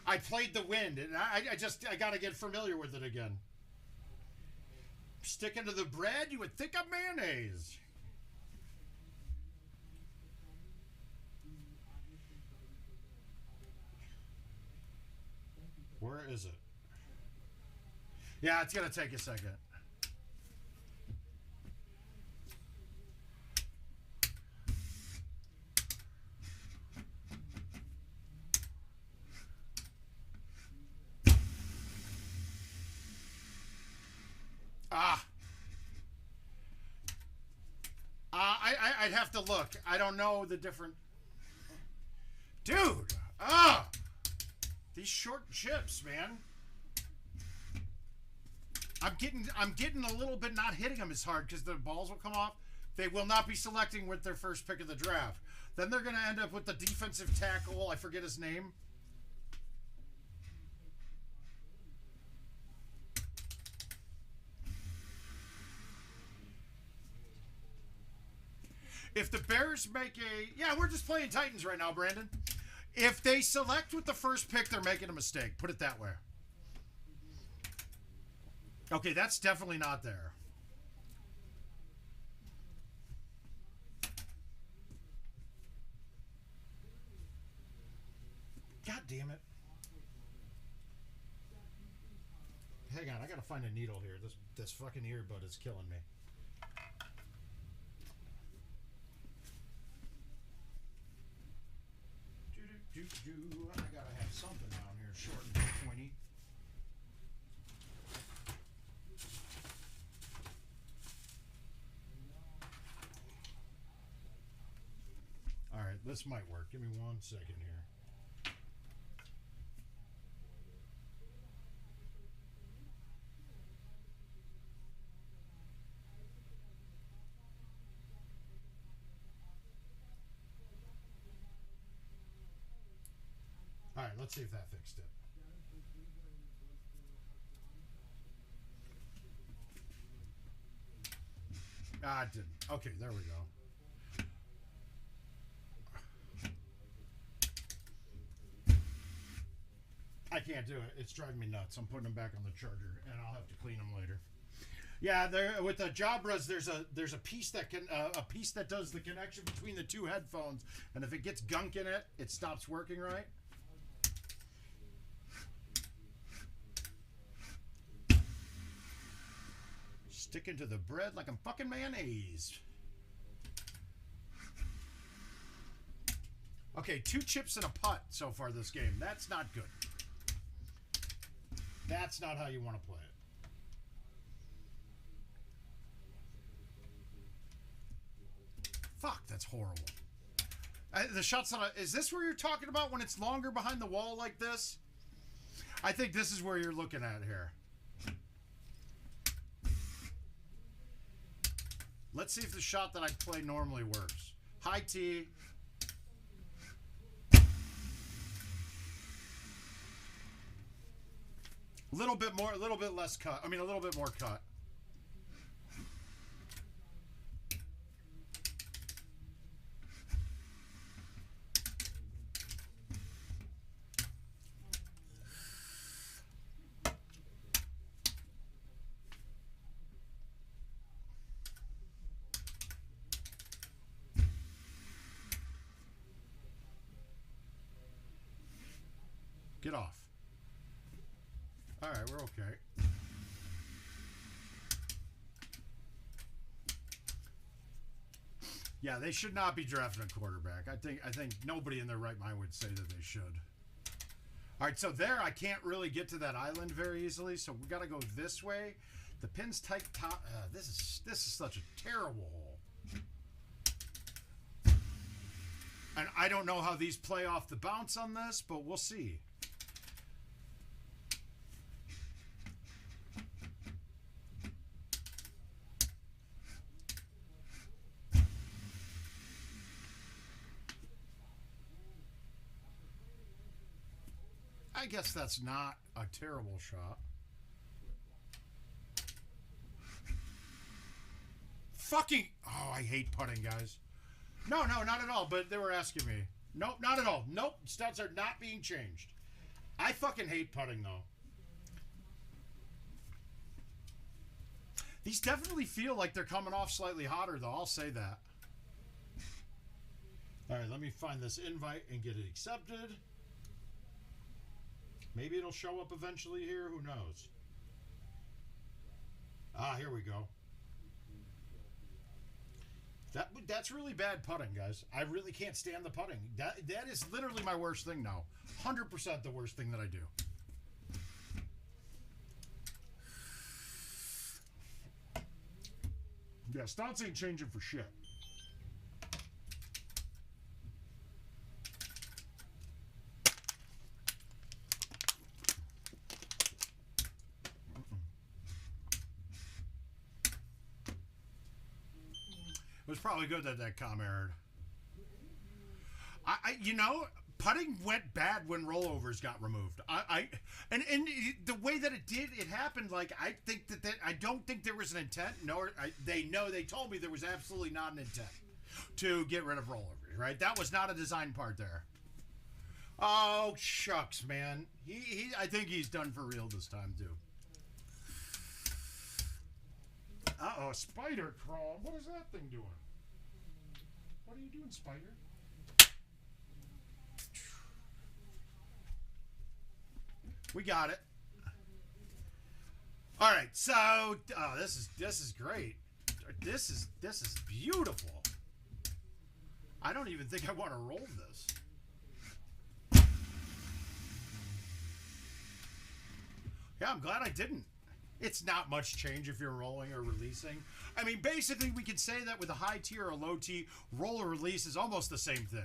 I played the wind, and I got to get familiar with it again. Sticking to the bread, you would think of mayonnaise. Where is it? Yeah, it's going to take a second. I'd have to look. I don't know the different... Dude! These short chips, man. I'm getting a little bit not hitting them as hard because the balls will come off. They will not be selecting with their first pick of the draft. Then they're going to end up with the defensive tackle. I forget his name. Bears make a... Yeah, we're just playing Titans right now, Brandon. If they select with the first pick, they're making a mistake. Put it that way. Okay, that's definitely not there. God damn it. Hang on, I gotta find a needle here. This fucking earbud is killing me. I gotta have something down here, short and pointy. All right, this might work. Give me 1 second here. All right, let's see if that fixed it. Ah, it didn't. Okay, there we go. I can't do it. It's driving me nuts. I'm putting them back on the charger, and I'll have to clean them later. Yeah, there with the Jabras, there's a piece that can a piece that does the connection between the two headphones, and if it gets gunk in it, it stops working right. Sticking to the bread like I'm fucking mayonnaise. Okay, 2 chips and a putt so far this game. That's not good. That's not how you want to play it. Fuck, that's horrible. The shots on is this where you're talking about when it's longer behind the wall like this? I think this is where you're looking at here. Let's see if the shot that I play normally works. High tee. A little bit more, a little bit less cut. I mean, a little bit more cut. Get off. All right, we're okay. Yeah, they should not be drafting a quarterback. I think nobody in their right mind would say that they should. All right, so there I can't really get to that island very easily, so we got to go this way. The pin's tight top. This is such a terrible hole. And I don't know how these play off the bounce on this, but we'll see. I guess that's not a terrible shot. Fucking... Oh, I hate putting, guys. No, not at all, but they were asking me. Nope, not at all. Nope, stats are not being changed. I fucking hate putting, though. These definitely feel like they're coming off slightly hotter, though. I'll say that. All right, let me find this invite and get it accepted. Maybe it'll show up eventually here. Who knows? Ah, here we go. That's really bad putting, guys. I really can't stand the putting. That is literally my worst thing now. 100% the worst thing that I do. Yeah, stats ain't changing for shit. It was probably good that that comm aired. You know, putting went bad when rollovers got removed. And the way that it did, it happened. Like I think that I don't think there was an intent. Nor they told me there was absolutely not an intent. to get rid of rollovers, right? That was not a design part there. Oh, shucks, man. I think he's done for real this time, too. Uh-oh, spider crawl. What is that thing doing? What are you doing, spider? We got it. All right, so this is great. This is beautiful. I don't even think I want to roll this. Yeah, I'm glad I didn't. It's not much change if you're rolling or releasing. I mean, basically, we can say that with a high T or a low T, roll or release is almost the same thing.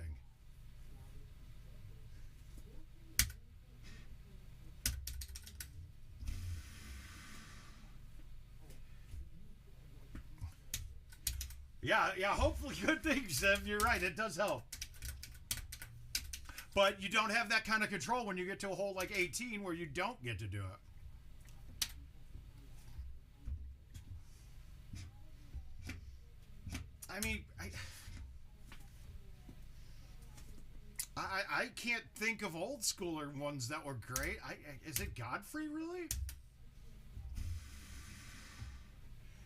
Yeah, hopefully good things, Sim. You're right, it does help. But you don't have that kind of control when you get to a hole like 18 where you don't get to do it. I mean, I can't think of old schooler ones that were great. Is it Godfrey, really?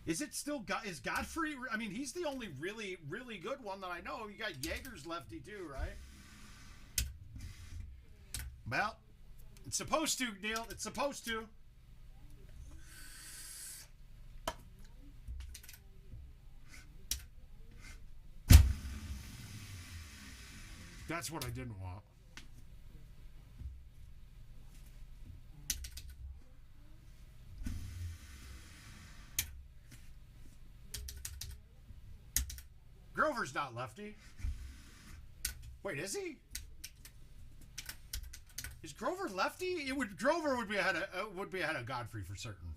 Is it still is Godfrey? I mean, he's the only really good one that I know. You got Jaeger's lefty too, right? Well, it's supposed to, Neil. It's supposed to. That's what I didn't want. Grover's not lefty. Wait, is he? Is Grover lefty? Grover would be ahead of Godfrey for certain.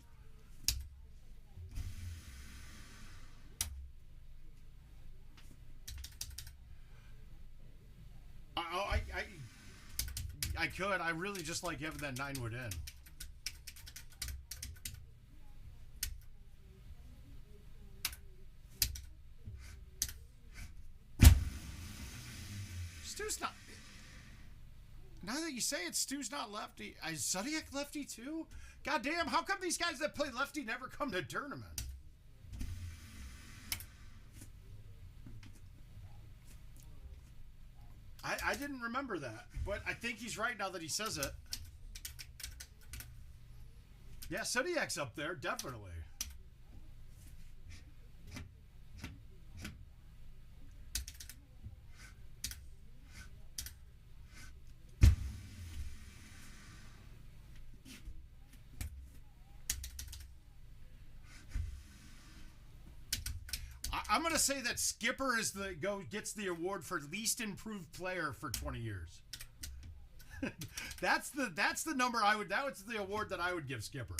I could. I really just like having that 9-wood in. Stu's not. Now that you say it, Stu's not lefty. Is Zodiac lefty too? God damn, how come these guys that play lefty never come to tournament? I didn't remember that, but I think he's right now that he says it. Yeah, Zodiac's up there, definitely. I'm gonna say that Skipper gets the award for least improved player for 20 years. that's the number I would. That was the award that I would give Skipper.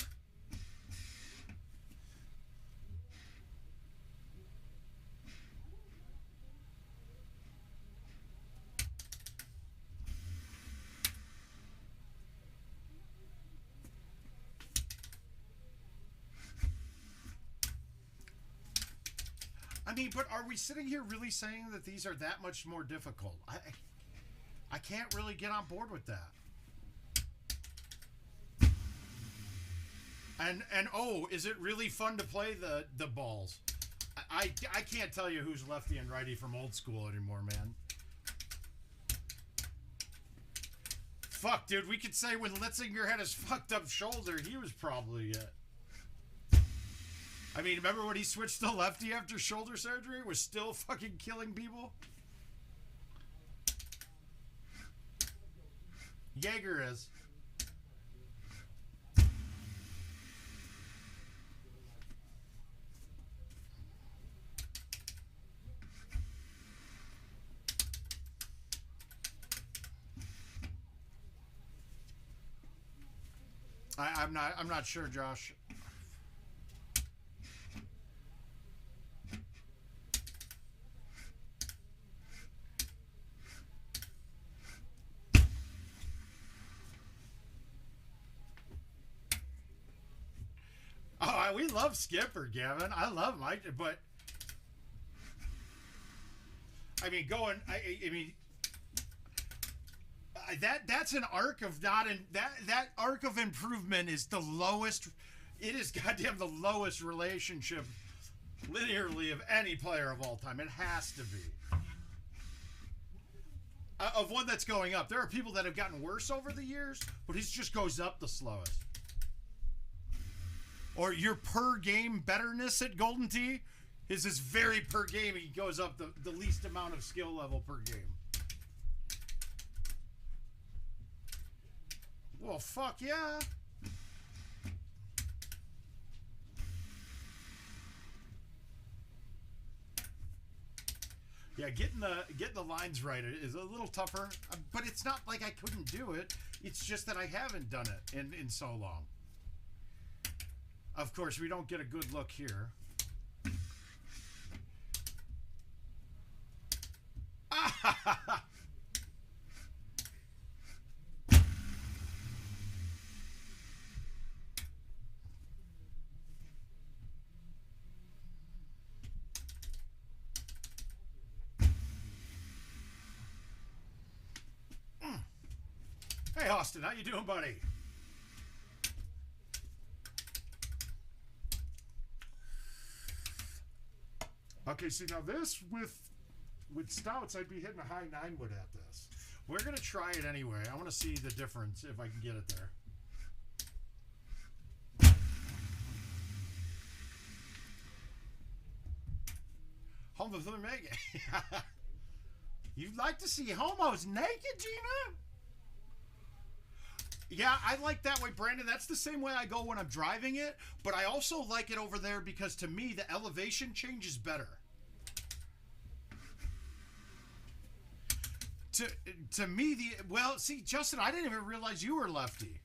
I mean, but are we sitting here really saying that these are that much more difficult? I can't really get on board with that. And oh, is it really fun to play the balls? I can't tell you who's lefty and righty from old school anymore, man. Fuck, dude, we could say when Litzinger had his fucked up shoulder, he was probably it. I mean, remember when he switched to lefty after shoulder surgery? Was still fucking killing people? Jaeger is. I'm not sure, Josh. Oh, we love Skipper, Gavin. I love Mike, but I mean, I mean, that's an arc of not in that arc of improvement is the lowest. It is goddamn the lowest relationship linearly of any player of all time. It has to be. Of one that's going up. There are people that have gotten worse over the years, but he just goes up the slowest. Or your per game betterness at Golden Tee is this very per game. He goes up the least amount of skill level per game. Well, fuck yeah. Yeah, getting the lines right is a little tougher, but it's not like I couldn't do it. It's just that I haven't done it in so long. Of course, we don't get a good look here. Hey, Austin, how you doing, buddy? Okay, see now this with stouts, I'd be hitting a high 9 wood at this. We're gonna try it anyway. I want to see the difference if I can get it there. Home of the Mega. You'd like to see homos naked, Gina? Yeah, I like that way, Brandon. That's the same way I go when I'm driving it, but I also like it over there because to me, the elevation changes better. To me, well, see, Justin, I didn't even realize you were lefty.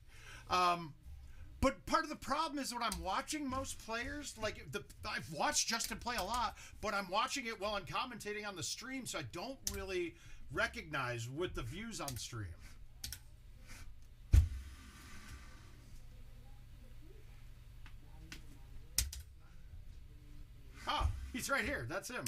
But part of the problem is when I'm watching most players, like I've watched Justin play a lot, but I'm watching it while I'm commentating on the stream, so I don't really recognize with the views on stream. Oh, he's right here. That's him.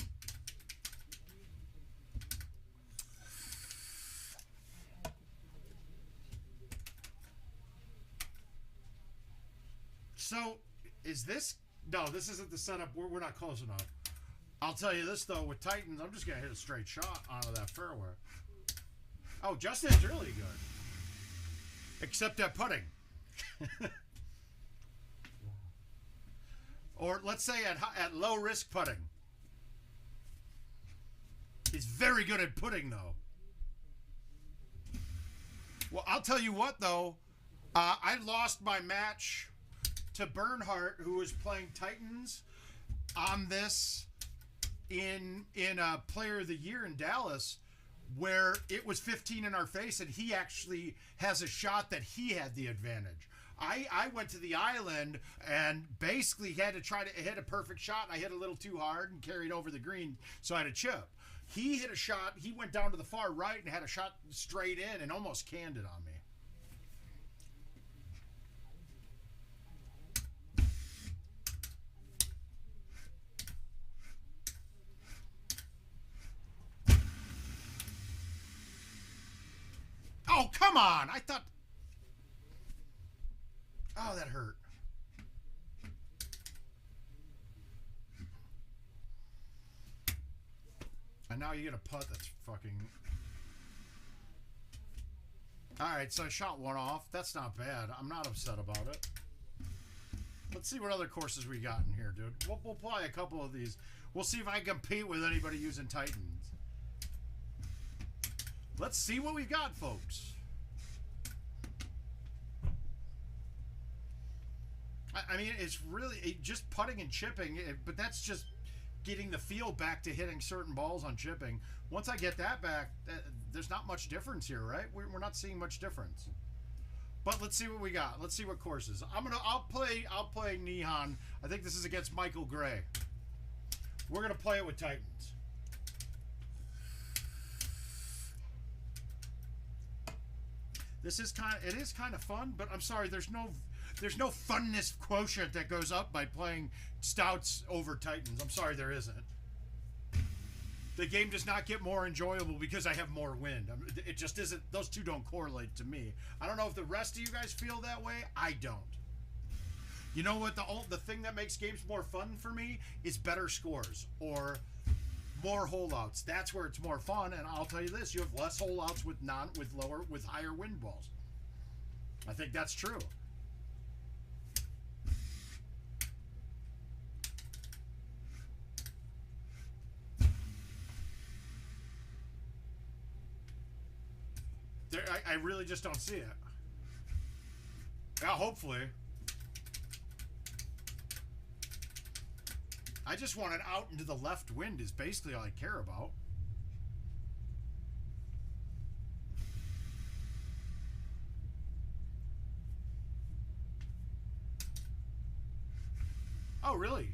So, is this... No, this isn't the setup. We're not close enough. I'll tell you this, though. With Titans, I'm just going to hit a straight shot onto that fairway. Oh, Justin's really good. Except at putting. Or let's say at low risk putting. He's very good at putting, though. Well, I'll tell you what, though. I lost my match to Bernhardt, who was playing Titans on this in Player of the Year in Dallas, where it was 15 in our face, and he actually has a shot that he had the advantage. I went to the island and basically had to try to hit a perfect shot. I hit a little too hard and carried over the green, so I had a chip. He hit a shot. He went down to the far right and had a shot straight in and almost canned it on me. Oh, come on. I thought... Oh, that hurt. And now you get a putt that's fucking... Alright, so I shot one off. That's not bad. I'm not upset about it. Let's see what other courses we got in here, dude. We'll play a couple of these. We'll see if I can compete with anybody using Titans. Let's see what we've got, folks. I mean, it's really just putting and chipping, but that's just getting the feel back to hitting certain balls on chipping. Once I get that back, there's not much difference here, right? We're not seeing much difference. But let's see what we got. Let's see what courses. I'll play Nihon. I think this is against Michael Gray. We're gonna play it with Titans. It is kind of fun, but I'm sorry, there's no funness quotient that goes up by playing stouts over Titans. I'm sorry, there isn't. The game does not get more enjoyable because I have more wind. It just isn't. Those two don't correlate to me. I don't know if the rest of you guys feel that way. I don't. You know what? The thing that makes games more fun for me is better scores or more holeouts. That's where it's more fun. And I'll tell you this: you have less holeouts with higher wind balls. I think that's true. I really just don't see it. Yeah, hopefully. I just want it out into the left wind is basically all I care about. Oh, really?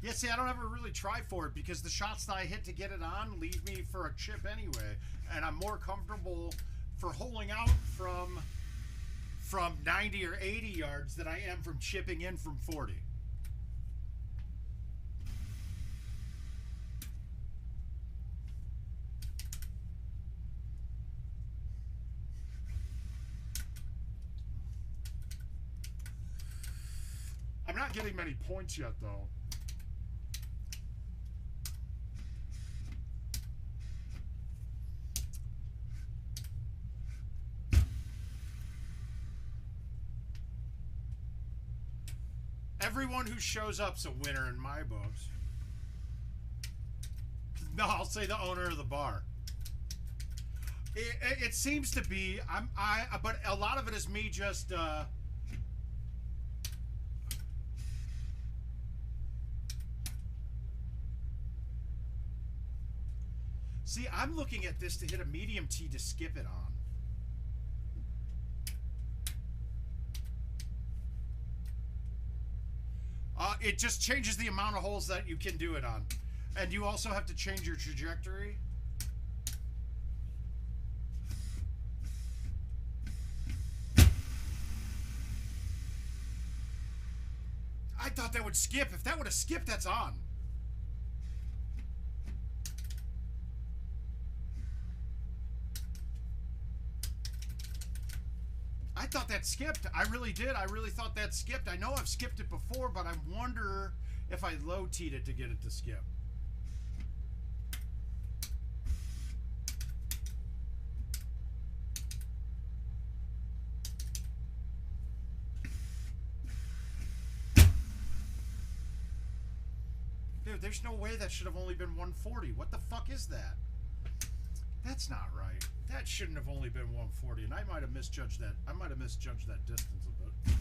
Yeah, see, I don't ever really try for it because the shots that I hit to get it on leave me for a chip anyway. And I'm more comfortable for holing out from 90 or 80 yards than I am from chipping in from 40. I'm not getting many points yet, though. Everyone who shows up's a winner in my books. No, I'll say the owner of the bar. It seems to be. But a lot of it is me just. See, I'm looking at this to hit a medium tee to skip it on. It just changes the amount of holes that you can do it on. And you also have to change your trajectory. I thought that would skip. If that would have skipped, that's on. I thought that skipped. I really did. I really thought that skipped. I know I've skipped it before, but I wonder if I low-teed it to get it to skip. Dude, there's no way that should have only been 140. What the fuck is that? That's not right. That shouldn't have only been 140, and I might have misjudged that. I might have misjudged that distance a bit.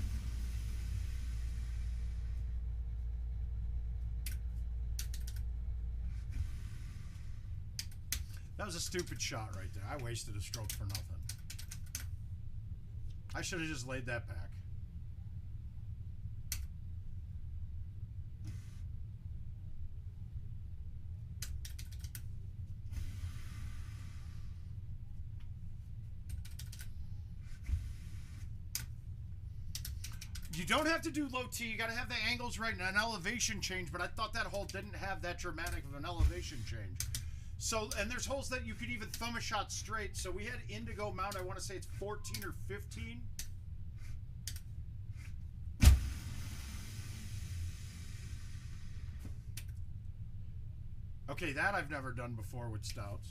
That was a stupid shot right there. I wasted a stroke for nothing. I should have just laid that back. You don't have to do low T. You got to have the angles right and an elevation change, but I thought that hole didn't have that dramatic of an elevation change. So, and there's holes that you could even thumb a shot straight. So we had Indigo Mount, I want to say it's 14 or 15. Okay, that I've never done before with stouts.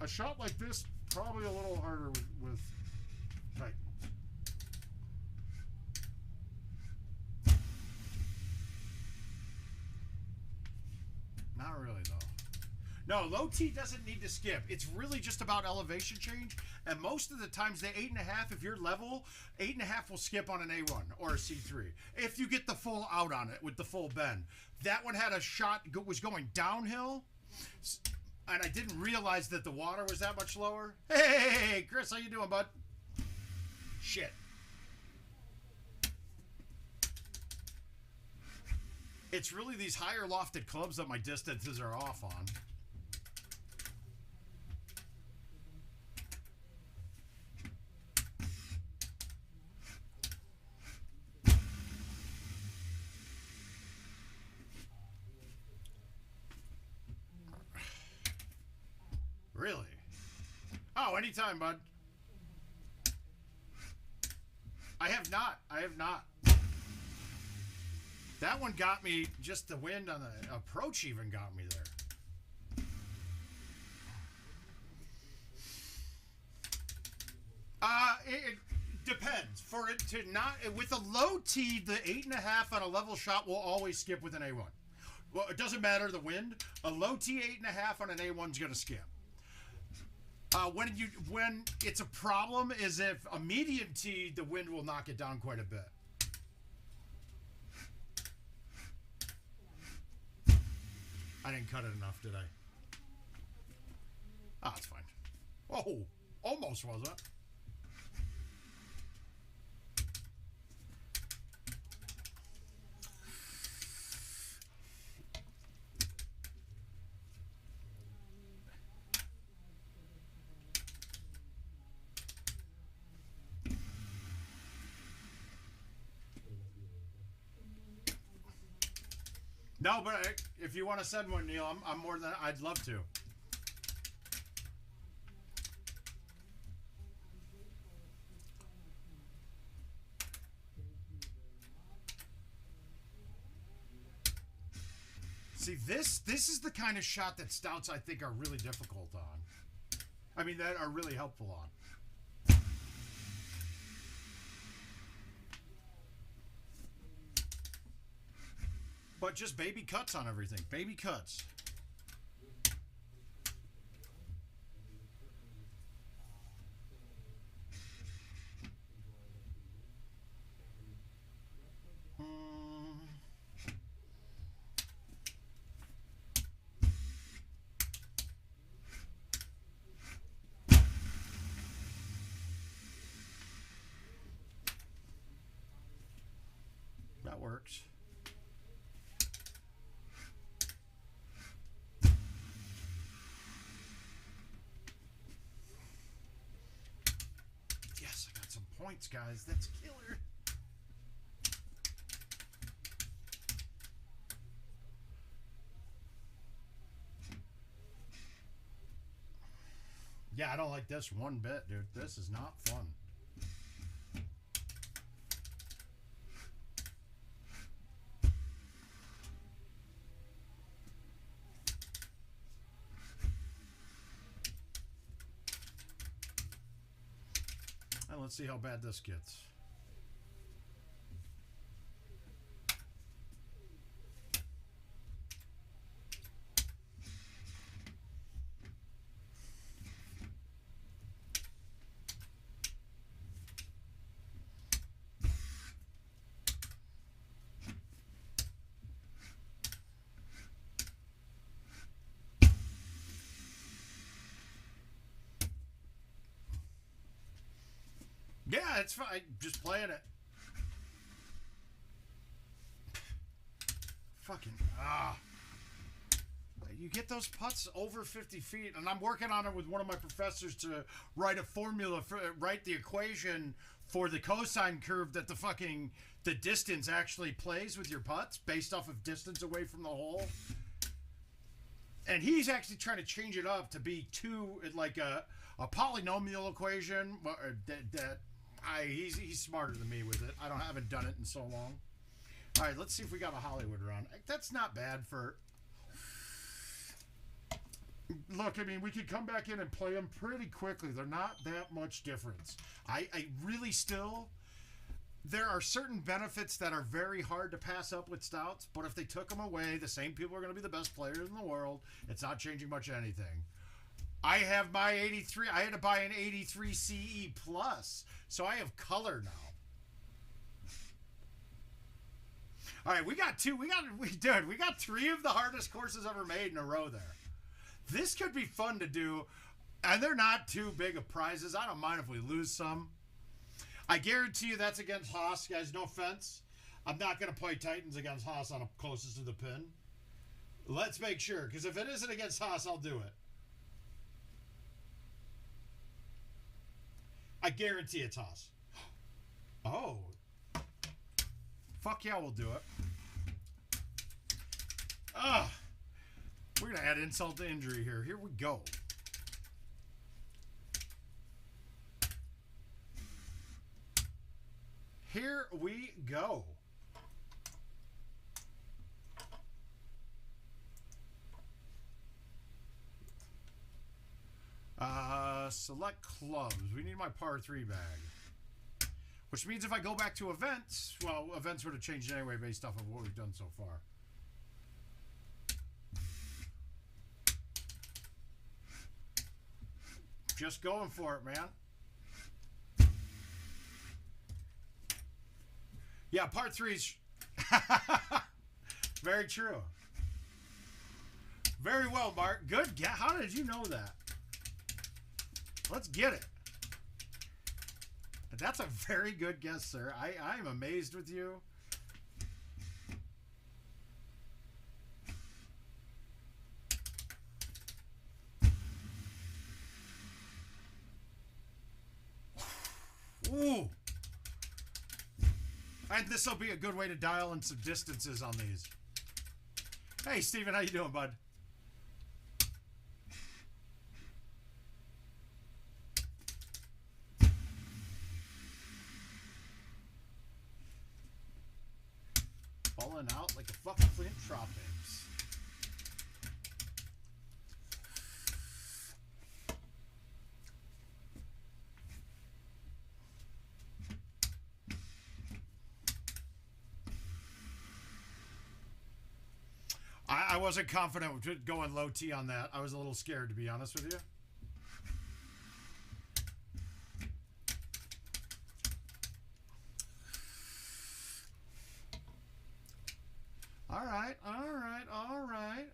A shot like this, probably a little harder with tight. Not really, though. No, low T doesn't need to skip. It's really just about elevation change. And most of the times, the 8.5, if you're level, 8.5 will skip on an A1 or a C3. If you get the full out on it with the full bend. That one had a shot, was going downhill. And I didn't realize that the water was that much lower. Hey, Chris, how you doing, bud? Shit. It's really these higher lofted clubs that my distances are off on. Really? Oh, anytime, bud. I have not. I have not. That one got me, just the wind on the approach even got me there. It depends. For it to not, with a low tee, the 8.5 on a level shot will always skip with an A1. Well, it doesn't matter the wind. A low tee 8.5 on an A1 is going to skip. When it's a problem is if a medium tee, the wind will knock it down quite a bit. I didn't cut it enough, did I? Ah, it's fine. Oh, almost was it? No, but if you want to send one, Neil, I'm more than I'd love to. See, this is the kind of shot that stouts I think are really difficult on. I mean, that are really helpful on. But just baby cuts on everything. Baby cuts. That works. Points, guys. That's killer. Yeah, I don't like this one bit, dude. This is not fun. Let's see how bad this gets. Yeah, it's fine. Just playing it. Fucking you get those putts over 50 feet, and I'm working on it with one of my professors to write a formula for write the equation for the cosine curve that the distance actually plays with your putts based off of distance away from the hole. And he's actually trying to change it up to be like a polynomial equation that he's smarter than me with it. I haven't done it in so long. All right, let's see if we got a Hollywood round. That's not bad for. Look, I mean, we could come back in and play them pretty quickly. They're not that much difference. I really still. There are certain benefits that are very hard to pass up with stouts, but if they took them away, the same people are going to be the best players in the world. It's not changing much anything. I have my 83. I had to buy an 83 CE Plus, so I have color now. All right, we got three of the hardest courses ever made in a row there. This could be fun to do, and they're not too big of prizes. I don't mind if we lose some. I guarantee you that's against Haas, guys. No offense. I'm not going to play Titans against Haas on a closest to the pin. Let's make sure, because if it isn't against Haas, I'll do it. I guarantee it's Haas. Oh. Fuck yeah, we'll do it. Ugh. We're going to add insult to injury here. Here we go. Here we go. Select clubs. We need my par 3 bag. Which means if I go back to events, well, events would have changed anyway based off of what we've done so far. Just going for it, man. Yeah, part 3's very true. Very well, Mark. Good. How did you know that? Let's get it. That's a very good guess, sir. I am amazed with you. Ooh. And this will be a good way to dial in some distances on these. Hey, Steven, how you doing, bud? Falling out like a fucking Flint Tropics. I wasn't confident with going low T on that. I was a little scared, to be honest with you. All right, all right, all right.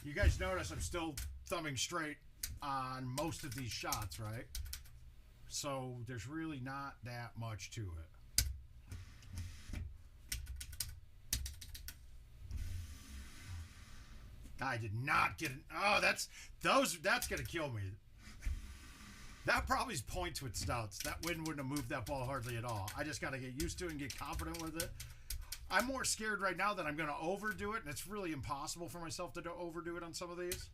You guys notice I'm still thumbing straight on most of these shots, right? So there's really not that much to it. I did not get an... Oh, that's going to kill me. That probably is points with stouts. That wind wouldn't have moved that ball hardly at all. I just got to get used to it and get confident with it. I'm more scared right now that I'm going to overdo it, and it's really impossible for myself to overdo it on some of these.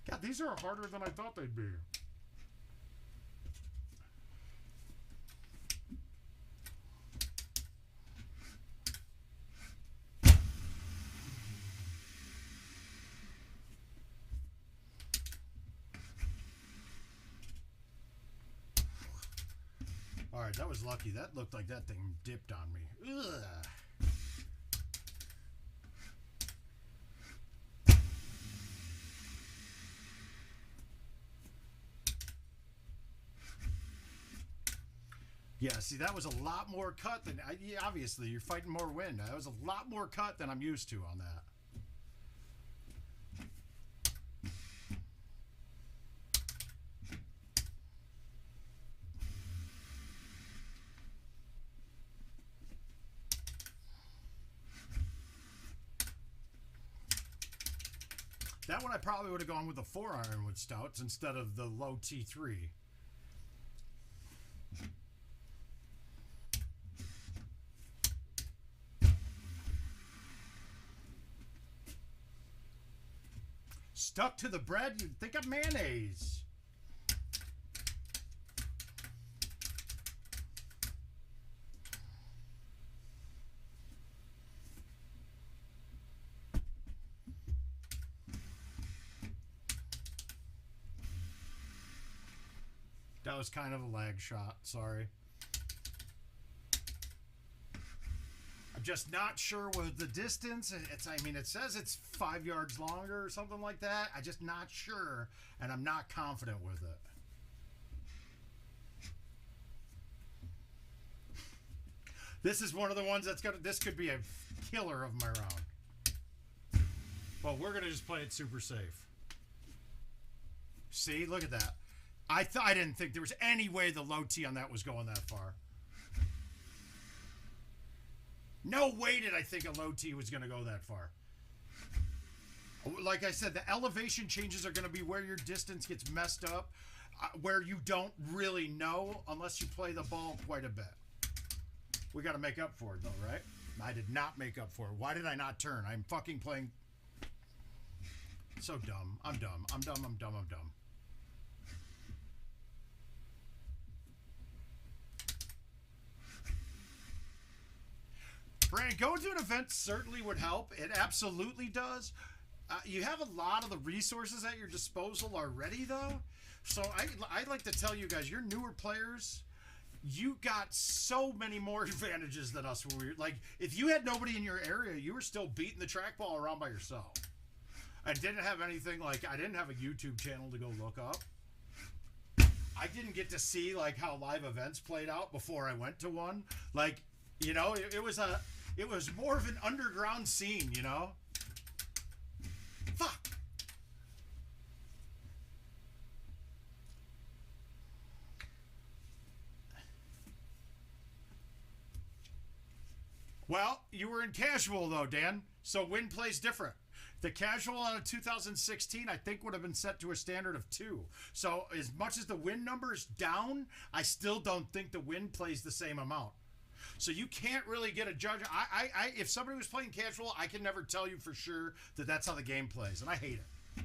God, these are harder than I thought they'd be. All right, that was lucky. That looked like that thing dipped on me. Ugh. Yeah, see, that was a lot more cut than... yeah, obviously, you're fighting more wind. That was a lot more cut than I'm used to on that. That one I probably would have gone with the 4-iron with stouts instead of the low T3. Stuck to the bread, you'd think of mayonnaise. That was kind of a lag shot, sorry. I'm just not sure with the distance. I mean, it says it's 5 yards longer or something like that. I'm just not sure, and I'm not confident with it. This is one of the ones that's got. This could be a killer of my round. Well, we're gonna just play it super safe. See, look at that. I didn't think there was any way the low T on that was going that far. No way did I think a low T was going to go that far. Like I said, the elevation changes are going to be where your distance gets messed up, where you don't really know unless you play the ball quite a bit. We got to make up for it, though, right? I did not make up for it. Why did I not turn? I'm fucking playing... So dumb. I'm dumb. I'm dumb. I'm dumb. I'm dumb. Brandon, going to an event certainly would help. It absolutely does. You have a lot of the resources at your disposal already, though. So I'd like to tell you guys, you're newer players. You got so many more advantages than us. Like, if you had nobody in your area, you were still beating the trackball around by yourself. I didn't have anything like, I didn't have a YouTube channel to go look up. I didn't get to see, like, how live events played out before I went to one. Like, you know, it was more of an underground scene, you know? Fuck! Well, you were in casual, though, Dan, so win plays different. The casual out of 2016, I think, would have been set to a standard of 2. So as much as the win number is down, I still don't think the win plays the same amount. So you can't really get a judge. If somebody was playing casual, I can never tell you for sure that that's how the game plays, and I hate it.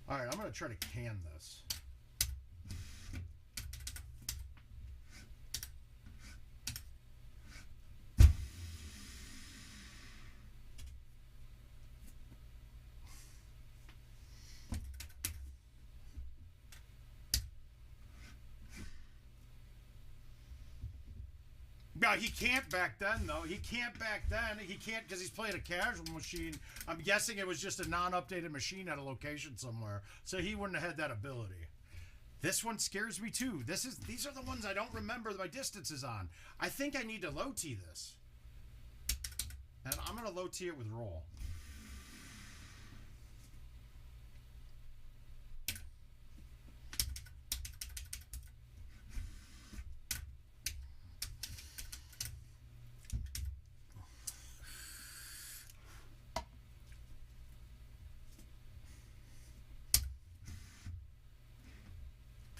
All right, I'm going to try to can this. No, he can't back then, though. He can't back then. He can't because he's playing a casual machine. I'm guessing it was just a non-updated machine at a location somewhere. So he wouldn't have had that ability. This one scares me, too. These are the ones I don't remember my distances on. I think I need to low-tee this. And I'm going to low-tee it with roll.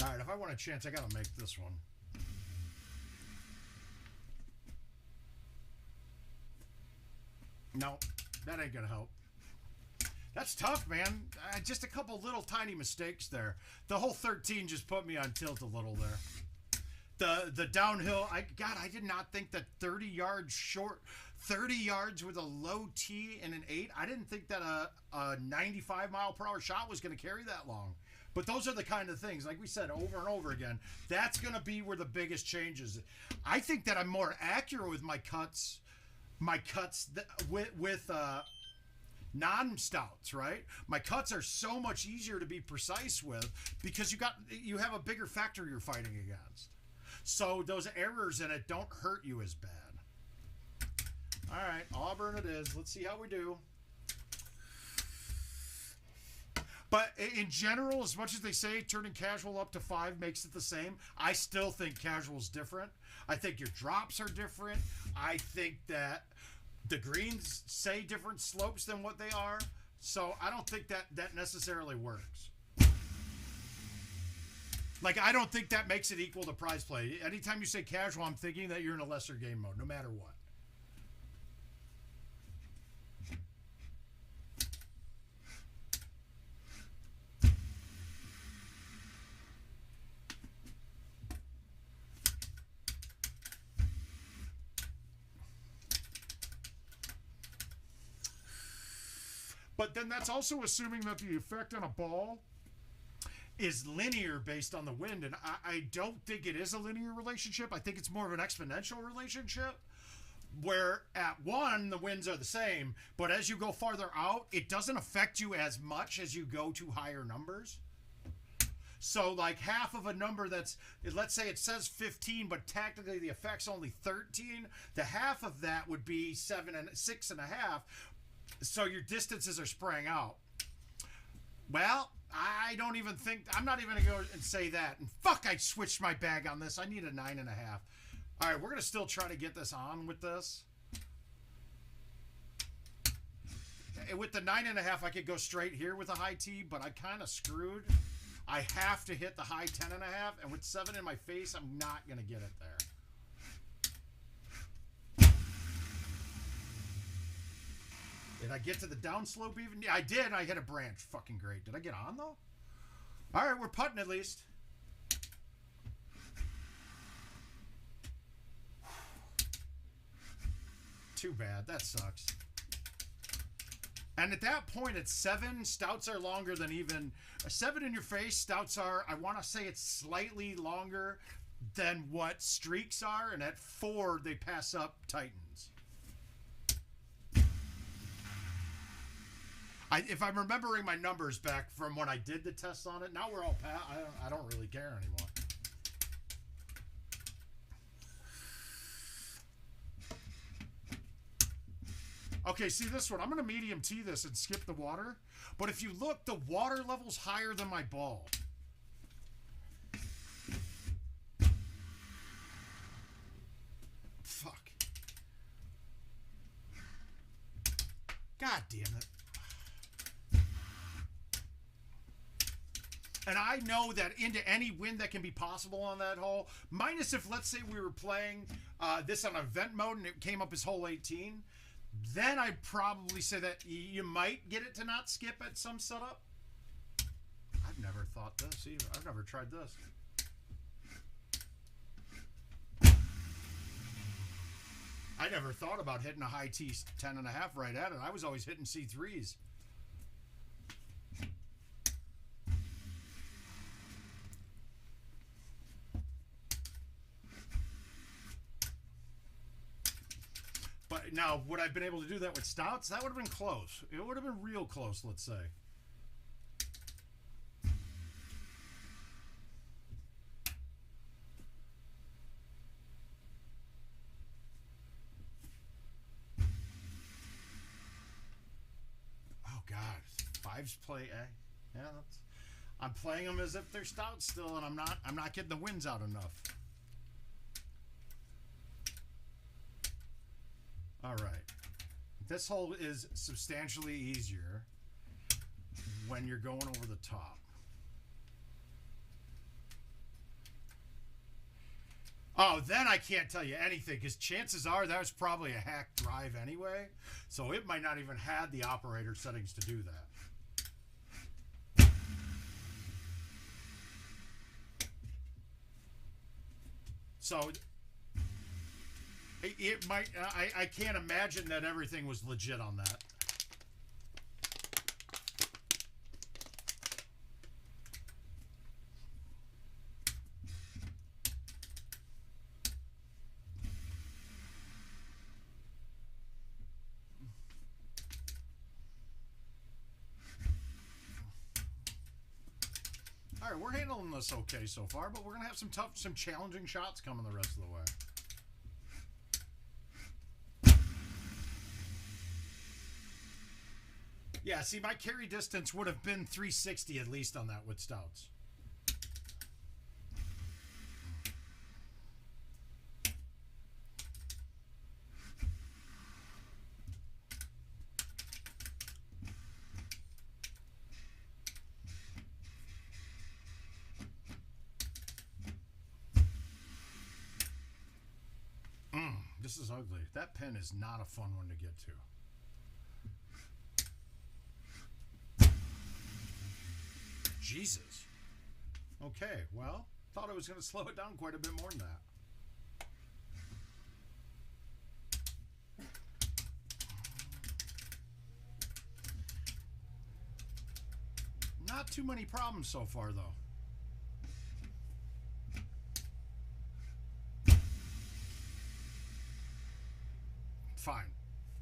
All right, if I want a chance, I got to make this one. No, that ain't going to help. That's tough, man. Just a couple little tiny mistakes there. The whole 13 just put me on tilt a little there. The downhill, I did not think that 30 yards short, 30 yards with a low T and an 8, I didn't think that a 95 mile per hour shot was going to carry that long. But those are the kind of things, like we said over and over again, that's going to be where the biggest change is. I think that I'm more accurate with my cuts with non-stouts, right? My cuts are so much easier to be precise with because you have a bigger factor you're fighting against. So those errors in it don't hurt you as bad. All right, Auburn it is. Let's see how we do. But in general, as much as they say turning casual up to 5 makes it the same, I still think casual's different. I think your drops are different. I think that the greens say different slopes than what they are. So I don't think that necessarily works. Like, I don't think that makes it equal to prize play. Anytime you say casual, I'm thinking that you're in a lesser game mode, no matter what. But then that's also assuming that the effect on a ball is linear based on the wind. And I don't think it is a linear relationship. I think it's more of an exponential relationship. where at 1 the winds are the same, but as you go farther out, it doesn't affect you as much as you go to higher numbers. So like half of a number that's, let's say it says 15, but technically the effect's only 13, the half of that would be 6.5. So your distances are spraying out. Well, I don't even think, I'm not even gonna go and say that. And fuck, I switched my bag on this. I need a 9.5. All right, we're gonna still try to get this on with this. With the 9.5, I could go straight here with a high T, but I kind of screwed. I have to hit the high 10.5, and with 7 in my face, I'm not gonna get it there. Did I get to the downslope even? Yeah, I did. I hit a branch. Fucking great. Did I get on though? All right, we're putting at least. Too bad. That sucks. And at that point, at 7, stouts are longer than even... 7 in your face, stouts are, I want to say it's slightly longer than what streaks are. And at 4, they pass up Titans. If I'm remembering my numbers back from when I did the test on it, now we're all past. I don't really care anymore. Okay, see this one. I'm going to medium T this and skip the water. But if you look, the water level's higher than my ball. Fuck. God damn it. And I know that into any win that can be possible on that hole, minus if, let's say, we were playing this on event mode and it came up as hole 18, then I'd probably say that you might get it to not skip at some setup. I've never thought this either. I've never tried this. I never thought about hitting a high T 10.5 right at it. I was always hitting C3s. But now, would I have been able to do that with stouts? That would have been close. It would have been real close, let's say. Oh, God. 5s play A. Yeah, that's... I'm playing them as if they're stouts still, and I'm not getting the wins out enough. All right. This hole is substantially easier when you're going over the top. Oh, then I can't tell you anything because chances are that was probably a hack drive anyway. So it might not even have the operator settings to do that. So... it might, I can't imagine that everything was legit on that. All right, we're handling this okay so far, but we're going to have some challenging shots coming the rest of the way. Yeah, see, my carry distance would have been 360 at least on that with stouts. This is ugly. That pin is not a fun one to get to. Jesus. Okay, well, thought I was going to slow it down quite a bit more than that. Not too many problems so far, though. fine.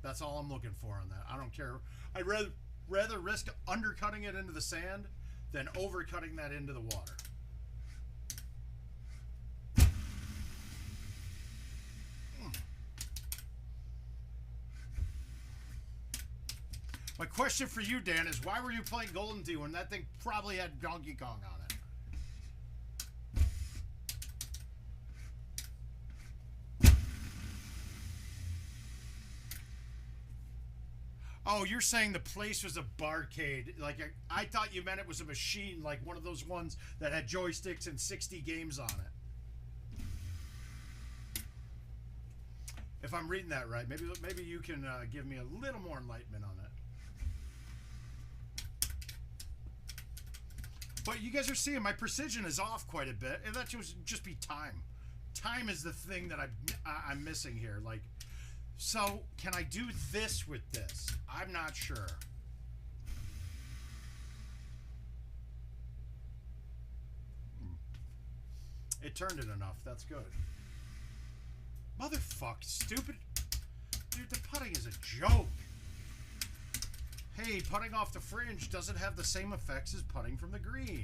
That's all I'm looking for on that. I don't care. I'd rather risk undercutting it into the sand than overcutting that into the water. My question for you, Dan, is why were you playing Golden Tee when that thing probably had Donkey Kong on it? Oh, you're saying the place was a barcade. Like, I thought you meant it was a machine, like one of those ones that had joysticks and 60 games on it. If I'm reading that right, maybe you can give me a little more enlightenment on it. But you guys are seeing my precision is off quite a bit, and that would just be time. Time is the thing that I'm missing here. Like, so can I do this with this? I'm not sure. It turned it enough. That's good. Motherfuck, stupid. Dude, the putting is a joke. Hey, putting off the fringe doesn't have the same effects as putting from the green.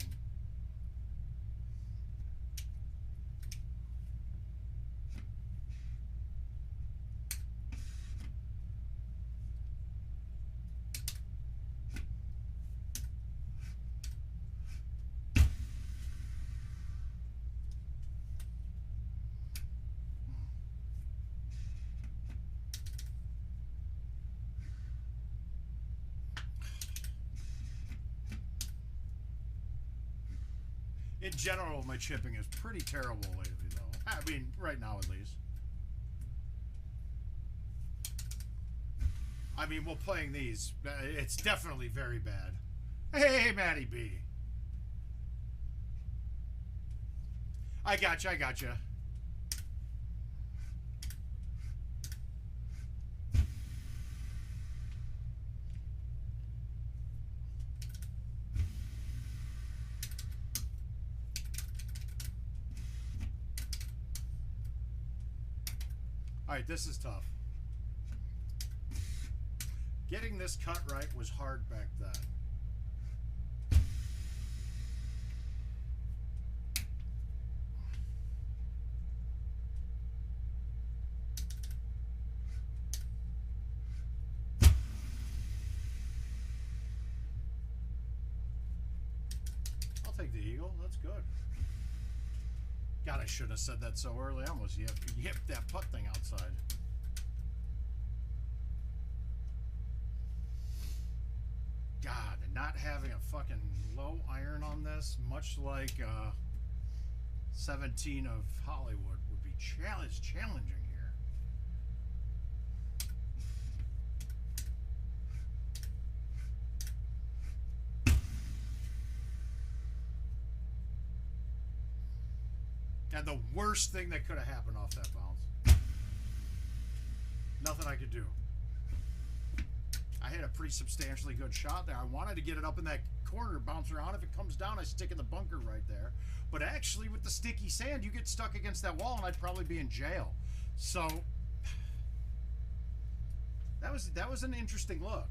In general, my chipping is pretty terrible lately, though. I mean, right now at least. I mean, while playing these, it's definitely very bad. Hey, Matty B. I gotcha. Alright, this is tough. Getting this cut right was hard back then. I'll take the eagle. That's good. God, I shouldn't have said that so early. I almost yipped that putt thing outside. God, and not having a fucking low iron on this, much like 17 of Hollywood, would be challenging here. And the worst thing that could have happened off that bounce. Nothing I could do. I had a pretty substantially good shot there. I wanted to get it up in that corner, bounce around. If it comes down, I stick in the bunker right there. But actually, with the sticky sand, you get stuck against that wall, and I'd probably be in jail. So that was an interesting look.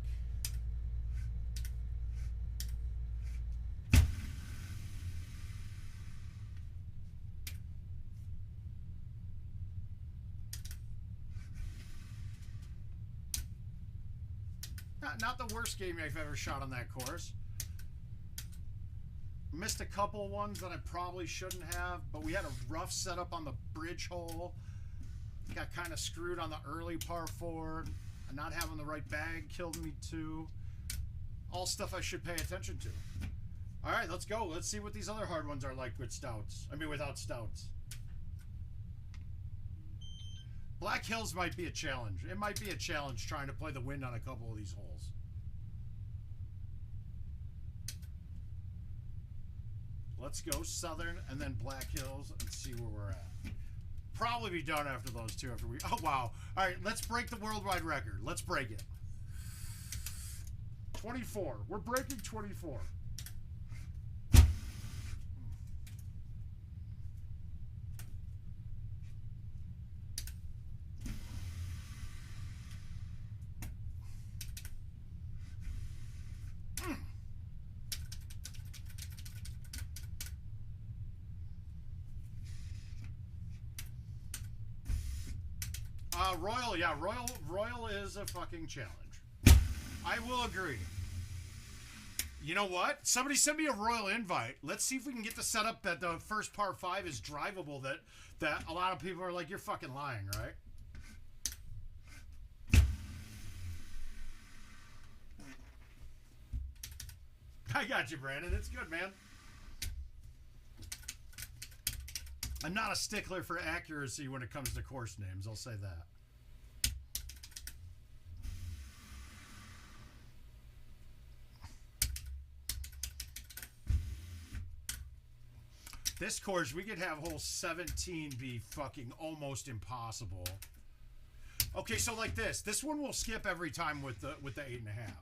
Not the worst game I've ever shot on that course. Missed a couple ones that I probably shouldn't have, but we had a rough setup on the bridge hole. Got kind of screwed on the early par 4. And not having the right bag killed me too. All stuff I should pay attention to. All right, let's go. Let's see what these other hard ones are like with stouts. I mean, without stouts. Black Hills might be a challenge. It might be a challenge trying to play the wind on a couple of these holes. Let's go Southern and then Black Hills and see where we're at. Probably be done after those two. Oh, wow. All right, let's break the worldwide record. Let's break it. 24. We're breaking 24. Royal, yeah, Royal is a fucking challenge. I will agree. You know what? Somebody send me a Royal invite. Let's see if we can get the setup that the first par 5 is drivable. That a lot of people are like, you're fucking lying, right? I got you, Brandon. It's good, man. I'm not a stickler for accuracy when it comes to course names. I'll say that. This course, we could have hole 17 be fucking almost impossible. Okay, so like this. This one will skip every time with the 8.5.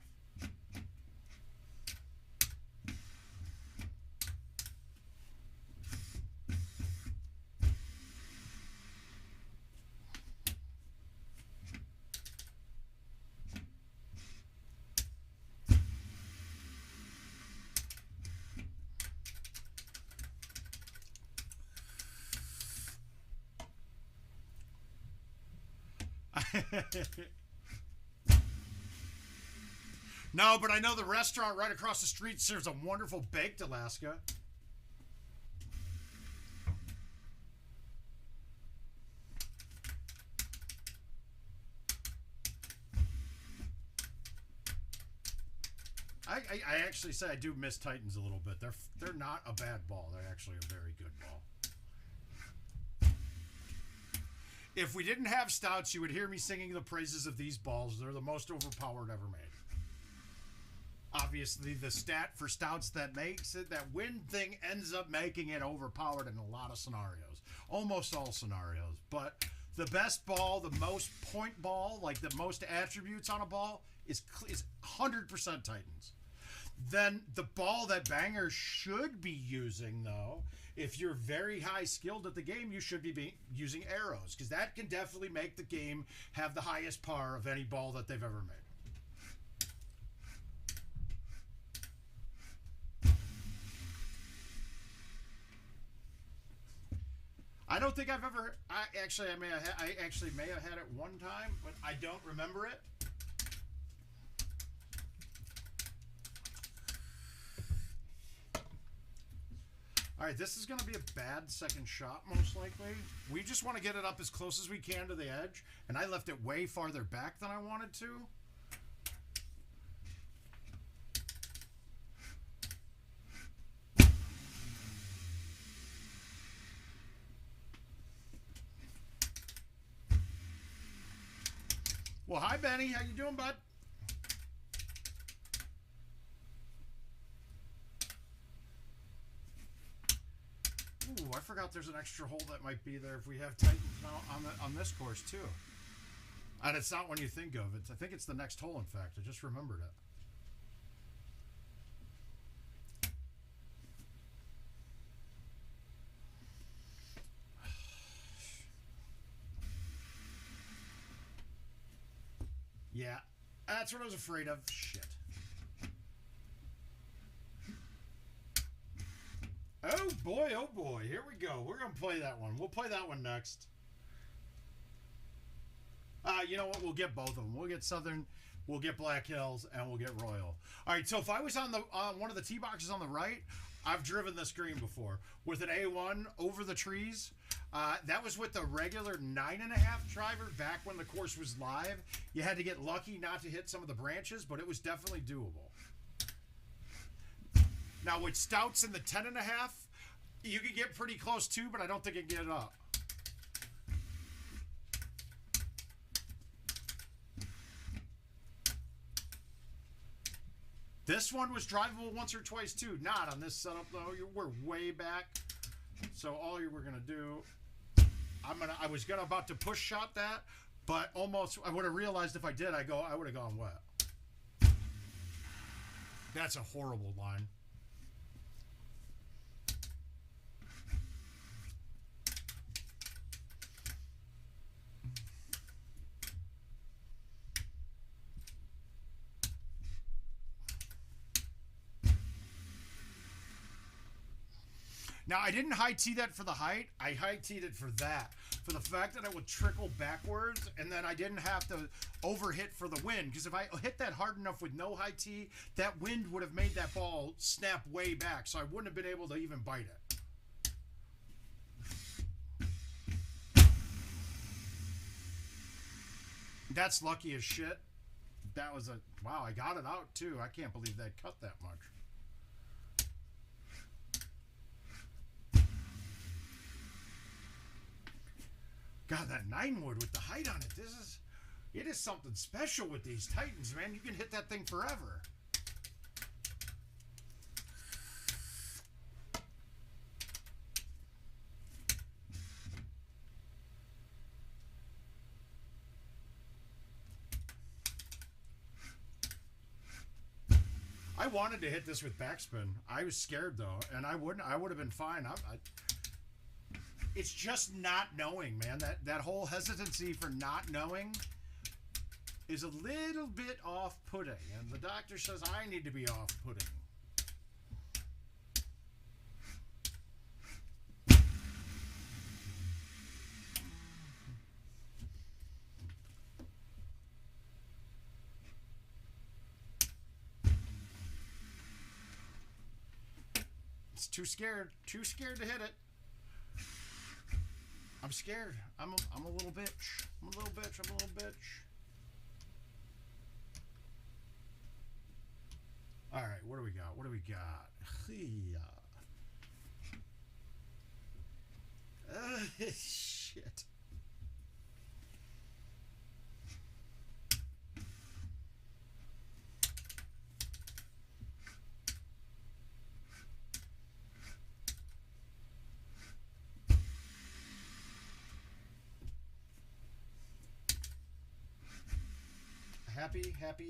No, but I know the restaurant right across the street serves a wonderful baked Alaska. I actually say I do miss Titans a little bit. They're not a bad ball. They're actually a very good ball. If we didn't have stouts, you would hear me singing the praises of these balls. They're the most overpowered ever made. Obviously, the stat for stouts that makes it, that win thing ends up making it overpowered in a lot of scenarios. Almost all scenarios. But the best ball, the most point ball, like the most attributes on a ball, is 100% Titans. Then the ball that bangers should be using, though, if you're very high skilled at the game, you should be using arrows, because that can definitely make the game have the highest par of any ball that they've ever made. I don't think I've ever. I actually may have had it one time, but I don't remember it. All right, this is going to be a bad second shot, most likely. We just want to get it up as close as we can to the edge, and I left it way farther back than I wanted to. Well, hi, Benny. How you doing, bud? Ooh, I forgot there's an extra hole that might be there if we have Titans now on this course, too. And it's not one you think of. I think it's the next hole, in fact. I just remembered it. Yeah, that's what I was afraid of. Shit. Oh boy, here we go. We're going to play that one. We'll play that one next. You know what? We'll get both of them. We'll get Southern, we'll get Black Hills, and we'll get Royal. All right, so if I was on the one of the tee boxes on the right, I've driven this green before with an A1 over the trees. That was with the regular 9.5 driver back when the course was live. You had to get lucky not to hit some of the branches, but it was definitely doable. Now with stouts in the 10.5, you could get pretty close too, but I don't think you can get it up. This one was drivable once or twice too. Not on this setup though. We're way back. So all you were gonna do, I was about to push shot that, but almost I would have realized if I did, I would have gone wet. That's a horrible line. Now, I didn't high tee that for the height. I high teed it for that. for the fact that it would trickle backwards, and then I didn't have to overhit for the wind. Because if I hit that hard enough with no high tee, that wind would have made that ball snap way back, so I wouldn't have been able to even bite it. That's lucky as shit. That was a... Wow, I got it out, too. I can't believe that cut that much. God, that 9-wood with the height on it. It is something special with these Titans, man. You can hit that thing forever. I wanted to hit this with backspin. I was scared though, and I would have been fine. It's just not knowing, man. That whole hesitancy for not knowing is a little bit off-putting, and the doctor says I need to be off-putting. Too scared to hit it. I'm scared. I'm a little bitch. I'm a little bitch. All right, what do we got? Shit.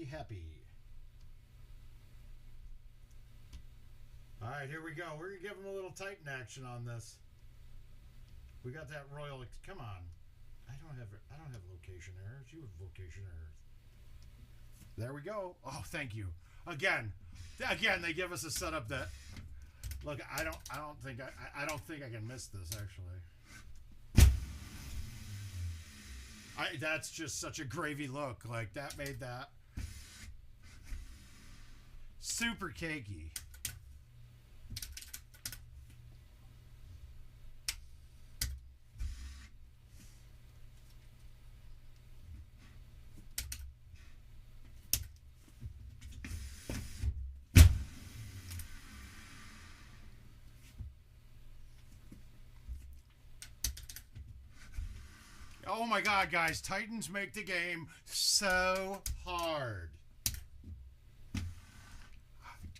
Happy. All right, here we go. We're gonna give him a little Titan action on this. We got that royal. Come on, I don't have location errors. You have location errors. There we go. Oh, thank you. Again, they give us a setup that. Look, I don't think I can miss this actually. That's just such a gravy look. Like, that made that super cakey. Oh my God, guys, Titans make the game so hard.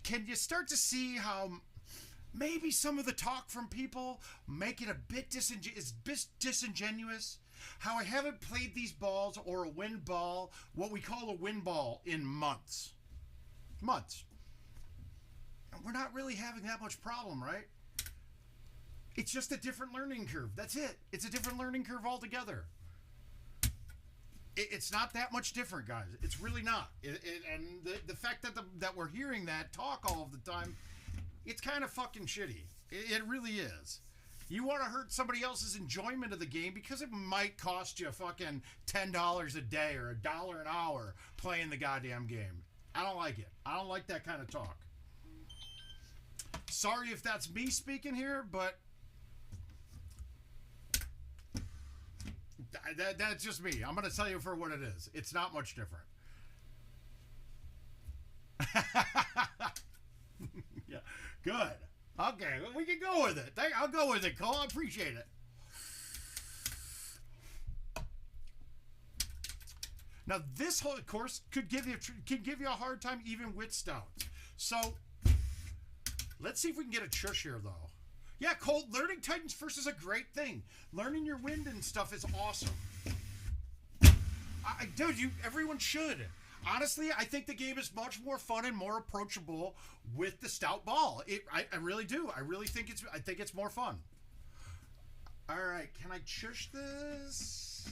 Can you start to see how maybe some of the talk from people make it a bit disingenuous? How I haven't played these balls or a wind ball, what we call a wind ball, in months. Months. And we're not really having that much problem, right? It's just a different learning curve. That's it. It's a different learning curve altogether. It's not that much different, guys. It's really not. And the fact that we're hearing that talk all of the time, it's kind of fucking shitty. It really is. You want to hurt somebody else's enjoyment of the game because it might cost you fucking $10 a day or $1 an hour playing the goddamn game. I don't like it. I don't like that kind of talk. Sorry if that's me speaking here, but that's just me. I'm going to tell you for what it is. It's not much different. Yeah, good. Okay, we can go with it. I'll go with it, Cole. I appreciate it. Now, this whole course can give you a hard time even with stouts. So, let's see if we can get a chush here, though. Yeah, Cole, learning Titans first is a great thing. Learning your wind and stuff is awesome. Dude, everyone should. Honestly, I think the game is much more fun and more approachable with the stout ball. I really do. I really think it's more fun. All right, can I chush this?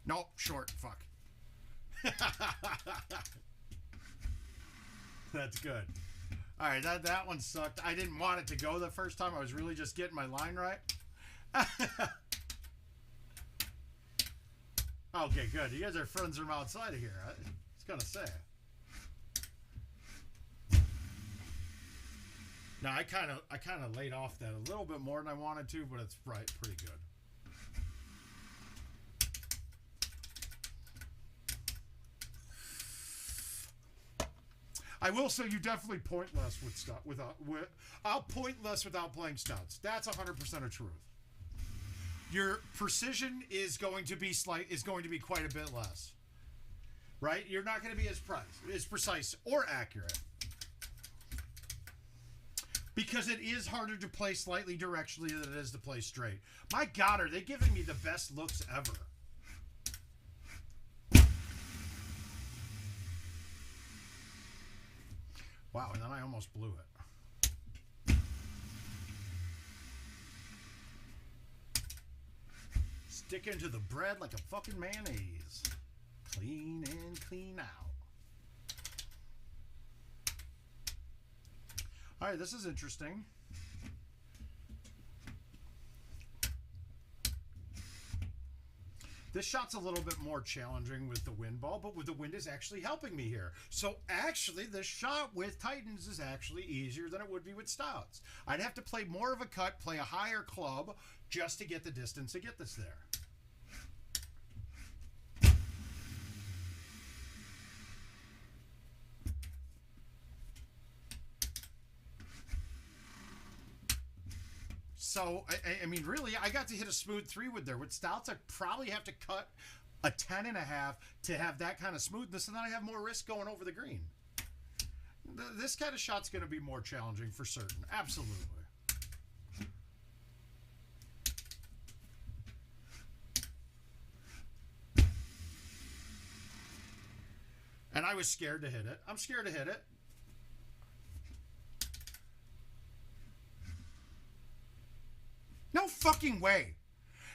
Nope, short. Fuck. That's good. All right, that one sucked. I didn't want it to go the first time. I was really just getting my line right. Okay, good. You guys are friends from outside of here. I was going to say. Now, I kind of laid off that a little bit more than I wanted to, but it's right, pretty good. I will say you definitely point less with stuff I'll point less without playing stouts. That's 100% of truth. Your precision is going to be quite a bit less. Right? You're not going to be as precise or accurate. Because it is harder to play slightly directionally than it is to play straight. My God, are they giving me the best looks ever? Wow, and then I almost blew it. Stick into the bread like a fucking mayonnaise. Clean in, clean out. All right, this is interesting. This shot's a little bit more challenging with the wind ball, but with the wind is actually helping me here. So actually, this shot with Titans is actually easier than it would be with stouts. I'd have to play more of a cut, play a higher club, just to get the distance to get this there. So, I mean, really, I got to hit a smooth 3 with there. With stouts, I probably have to cut a 10.5 to have that kind of smoothness, and then I have more risk going over the green. This kind of shot's going to be more challenging for certain. Absolutely. And I was scared to hit it. I'm scared to hit it. No fucking way.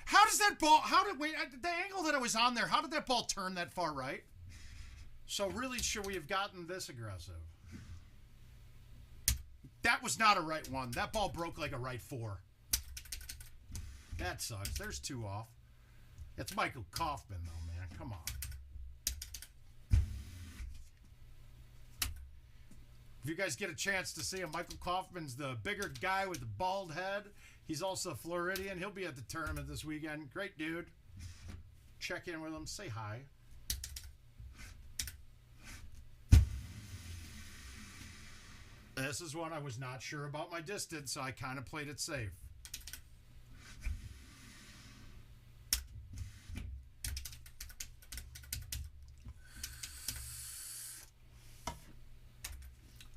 How does that ball, the angle that I was on there, how did that ball turn that far right? So really, should we have gotten this aggressive? That was not a right one. That ball broke like a right 4. That sucks. There's 2 off. It's Michael Kaufman, though, man. Come on. If you guys get a chance to see him, Michael Kaufman's the bigger guy with the bald head. He's also Floridian. He'll be at the tournament this weekend. Great dude. Check in with him. Say hi. This is one I was not sure about my distance, so I kind of played it safe.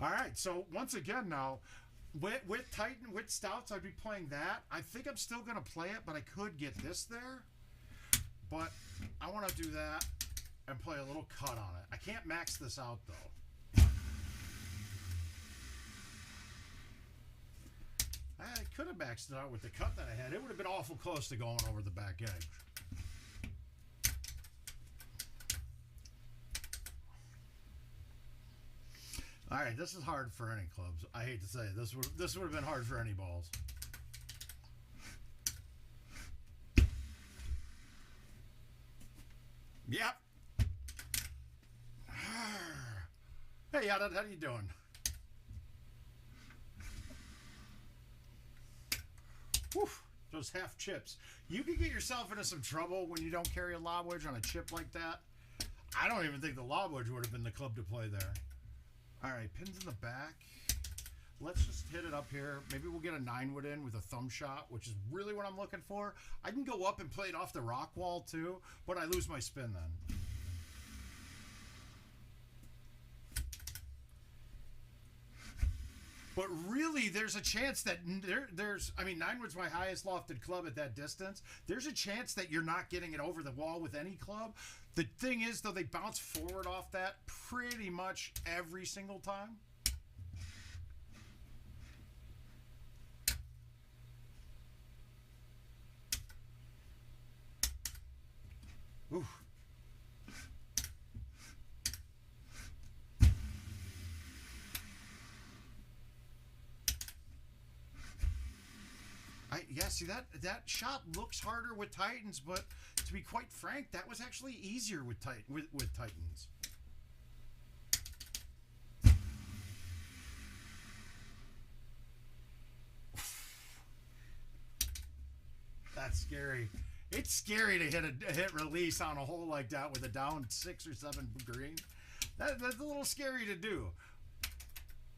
All right, so once again now, with Titan, with stouts, I'd be playing that. I think I'm still going to play it, but I could get this there. But I want to do that and play a little cut on it. I can't max this out, though. I could have maxed it out with the cut that I had. It would have been awful close to going over the back edge. All right, this is hard for any clubs. I hate to say it. This would have been hard for any balls. Yep. Hey, how you doing? Whew, those half chips. You can get yourself into some trouble when you don't carry a lob wedge on a chip like that. I don't even think the lob wedge would have been the club to play there. All right, pins in the back. Let's just hit it up here. Maybe we'll get a 9-wood in with a thumb shot, which is really what I'm looking for. I can go up and play it off the rock wall too, but I lose my spin then. But really, there's a chance that I mean, 9-wood's my highest lofted club at that distance. There's a chance that you're not getting it over the wall with any club. The thing is, though, they bounce forward off that pretty much every single time. Ooh. Yeah, see, that shot looks harder with Titans, but to be quite frank, that was actually easier with Titans. That's scary. It's scary to hit release on a hole like that with a down 6 or 7 green. That's a little scary to do.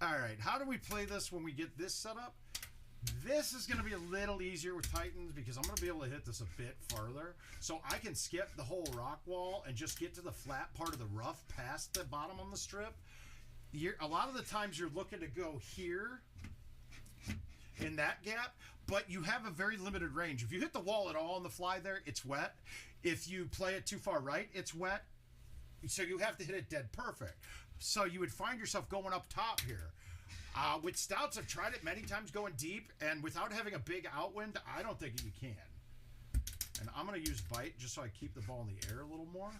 All right, how do we play this when we get this set up? This is going to be a little easier with Titans because I'm going to be able to hit this a bit farther. So I can skip the whole rock wall and just get to the flat part of the rough past the bottom on the strip. A lot of the times you're looking to go here in that gap, but you have a very limited range. If you hit the wall at all on the fly there, it's wet. If you play it too far right, it's wet. So you have to hit it dead perfect. So you would find yourself going up top here. With stouts, I've tried it many times going deep, and without having a big outwind, I don't think you can. And I'm going to use bite just so I keep the ball in the air a little more.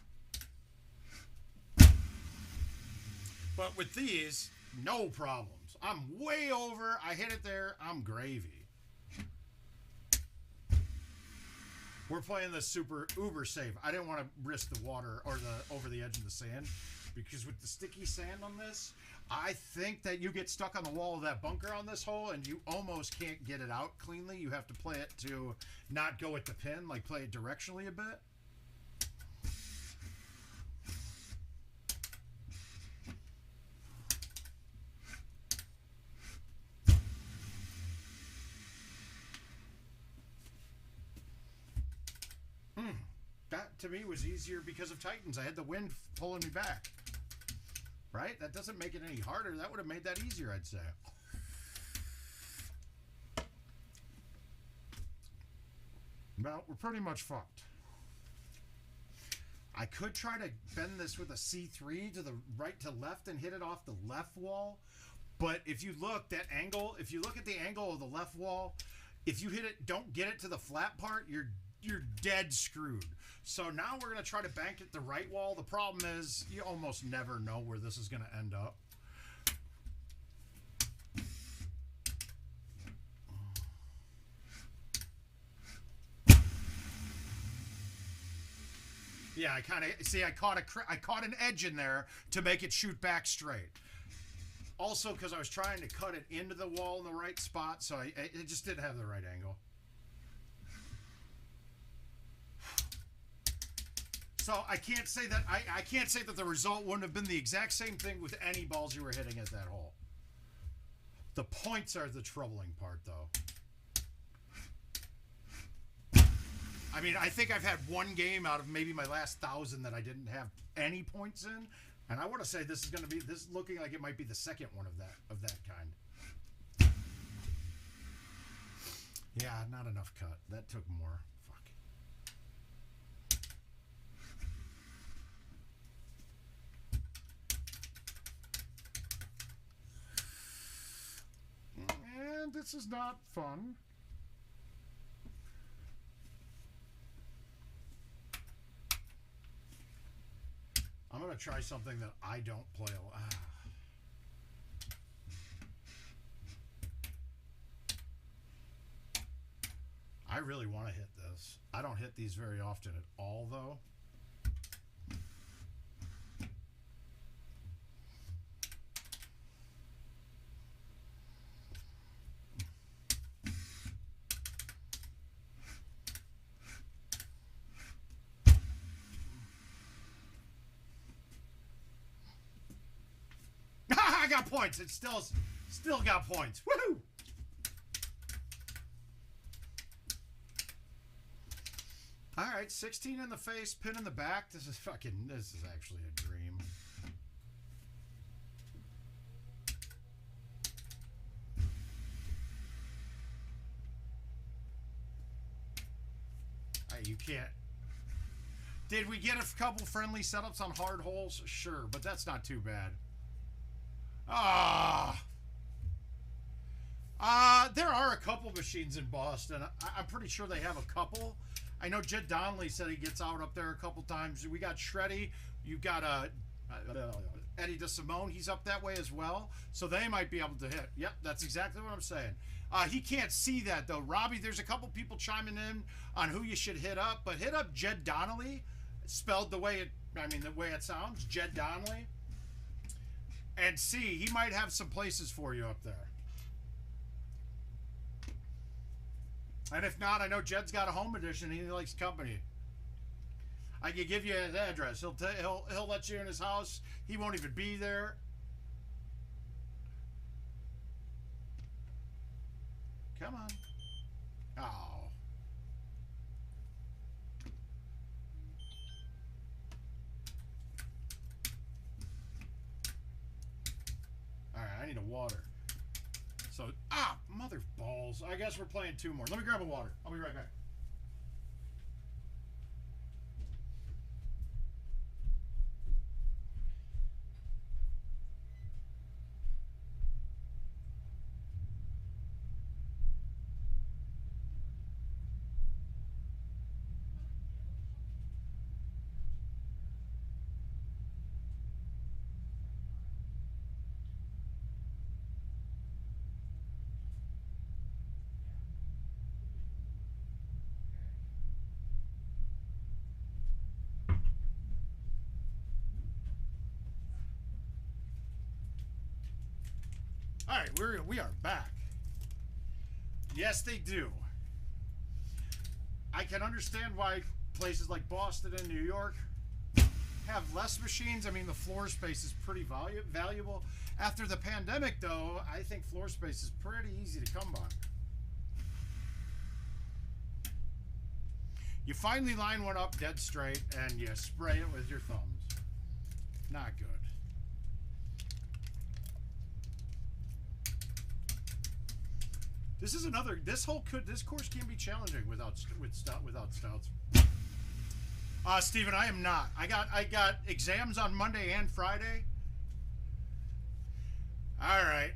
But with these, no problems. I'm way over. I hit it there. I'm gravy. We're playing this super uber safe. I didn't want to risk the water or the over the edge of the sand, because with the sticky sand on this, I think that you get stuck on the wall of that bunker on this hole and you almost can't get it out cleanly. You have to play it to not go at the pin, like play it directionally a bit. That to me was easier because of Titans. I had the wind pulling me back. Right? That doesn't make it any harder. That would have made that easier, I'd say. Well, we're pretty much fucked. I could try to bend this with a C3 to the right to left and hit it off the left wall. But if you look, that angle, if you look at the angle of the left wall, if you hit it, don't get it to the flat part, you're dead screwed. So now we're going to try to bank it the right wall. The problem is you almost never know where this is going to end up. Yeah, I kind of see. I caught an edge in there to make it shoot back straight. Also, because I was trying to cut it into the wall in the right spot, so it just didn't have the right angle. So I can't say that I can't say that the result wouldn't have been the exact same thing with any balls you were hitting at that hole. The points are the troubling part, though. I mean, I think I've had one game out of maybe my last 1,000 that I didn't have any points in, and I want to say this is going to be looking like it might be the second one of that kind. Yeah, not enough cut. That took more. And this is not fun. I'm going to try something that I don't play a lot. I really want to hit this. I don't hit these very often at all, though. I got points. It's still got points. Woohoo! All right, 16 in the face, pin in the back. This is actually a dream. You can't. Did we get a couple friendly setups on hard holes? Sure, but that's not too bad. There are a couple machines in Boston. I'm pretty sure they have a couple. I know Jed Donnelly said he gets out up there a couple times. We got Shreddy. You got Eddie DeSimone. He's up that way as well. So they might be able to hit. Yep, that's exactly what I'm saying. He can't see that though. Robbie, there's a couple people chiming in on who you should hit up, but hit up Jed Donnelly, spelled the way it sounds, Jed Donnelly, and see, he might have some places for you up there. And if not, I know Jed's got a home edition. He likes company. I could give you his address. He'll let you in his house. He won't even be there. Come on. Oh. All right, I need a water. So, mother balls. I guess we're playing 2 more. Let me grab a water. I'll be right back. All right, we are back. Yes, they do. I can understand why places like Boston and New York have less machines. I mean, the floor space is pretty valuable. After the pandemic, though, I think floor space is pretty easy to come by. You finally line one up dead straight and you spray it with your thumbs. Not good. This is another. This course can be challenging without stouts. Steven, I am not. I got exams on Monday and Friday. All right.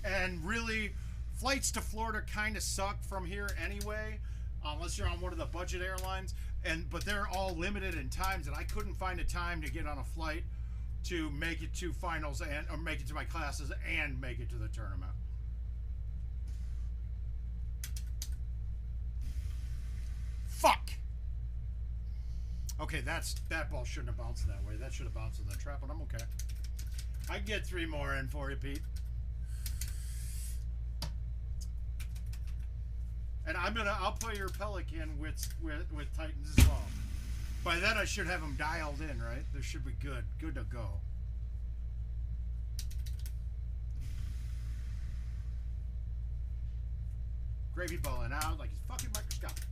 And really, flights to Florida kind of suck from here anyway, unless you're on one of the budget airlines. But they're all limited in times, and I couldn't find a time to get on a flight to make it to finals or make it to my classes and make it to the tournament. Fuck. Okay, that ball shouldn't have bounced that way. That should have bounced in the trap, but I'm okay. I can get 3 more in for you, Pete. And I'll play your Pelican with Titans as well. By then I should have them dialed in, right? They should be good to go. Gravy balling out like it's fucking microscopic.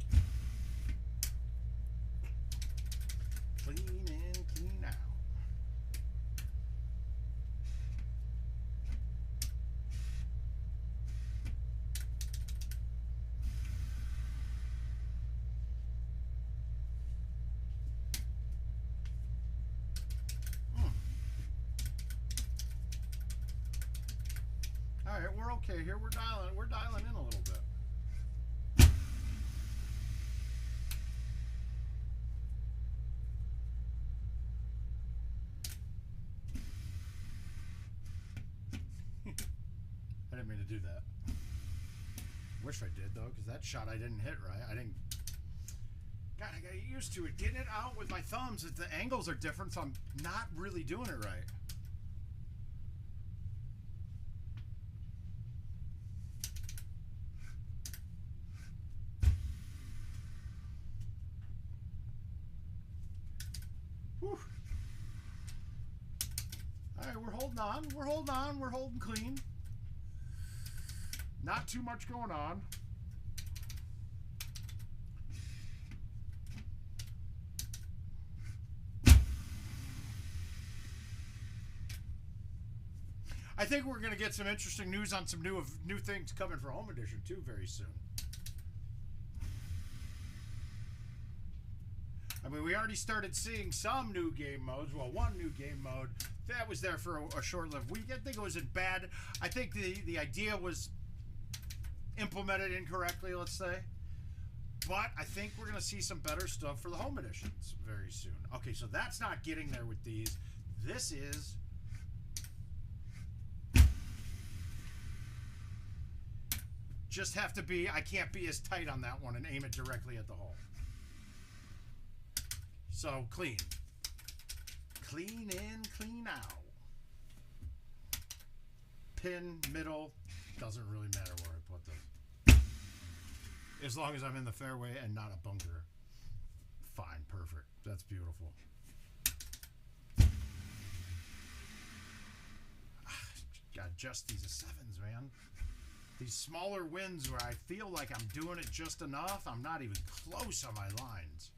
Clean in, clean out. All right, we're okay here. We're dialing in a little bit. I didn't mean to do that. Wish I did though, because that shot I didn't hit right. God, I got used to it. Getting it out with my thumbs, the angles are different, so I'm not really doing it right. Whew. All right, we're holding on. We're holding on. We're holding clean. Not too much going on. I think we're going to get some interesting news on some new things coming for Home Edition too very soon. I mean, we already started seeing some new game modes. Well, one new game mode that was there for a short-lived week. I think it wasn't bad. I think the idea was implemented incorrectly, let's say. But I think we're going to see some better stuff for the Home Editions very soon. Okay, so that's not getting there with these. This is... Just have to be, I can't be as tight on that one and aim it directly at the hole. So, clean. Clean in, clean out. Pin, middle, doesn't really matter where I put them. As long as I'm in the fairway and not a bunker. Fine, perfect. That's beautiful. God, just these sevens, man. These smaller wins where I feel like I'm doing it just enough. I'm not even close on my lines.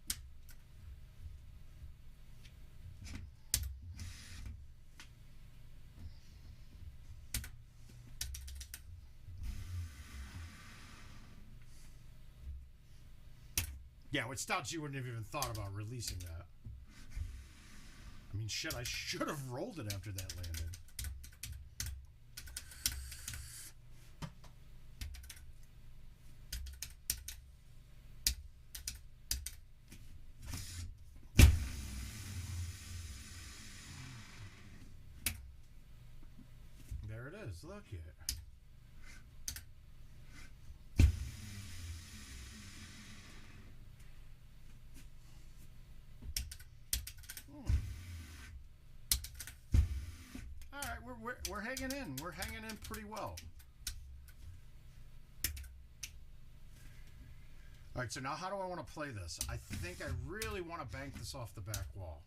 Yeah, with stouts, you wouldn't have even thought about releasing that. I mean, shit, I should have rolled it after that landed. There it is. Look at it. All right, we're hanging in. We're hanging in pretty well. All right, so now how do I want to play this? I think I really want to bank this off the back wall.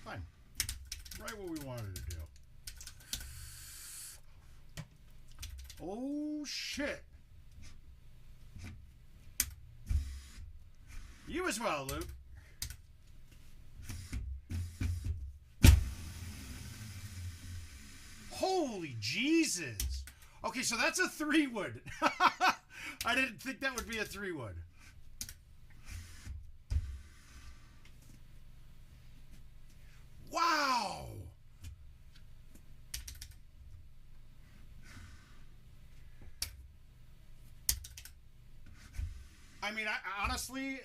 Fine. Right what we wanted to do. Oh, shit. You as well, Luke. Holy Jesus. Okay, so that's a 3-wood. I didn't think that would be a 3-wood. Wow. I mean, honestly,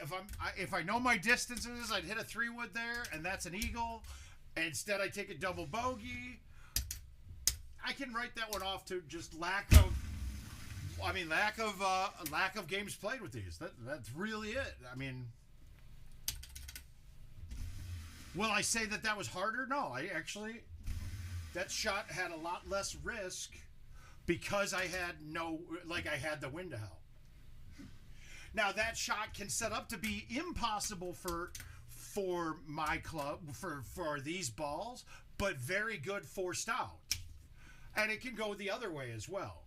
if I know my distances, I'd hit a 3-wood there, and that's an eagle. And instead, I take a double bogey. I can write that one off to just lack of games played with these. That's really it. I mean, will I say that was harder? No, that shot had a lot less risk because I had I had the wind to help. Now that shot can set up to be impossible for my club, for these balls, but very good for stout. And it can go the other way as well.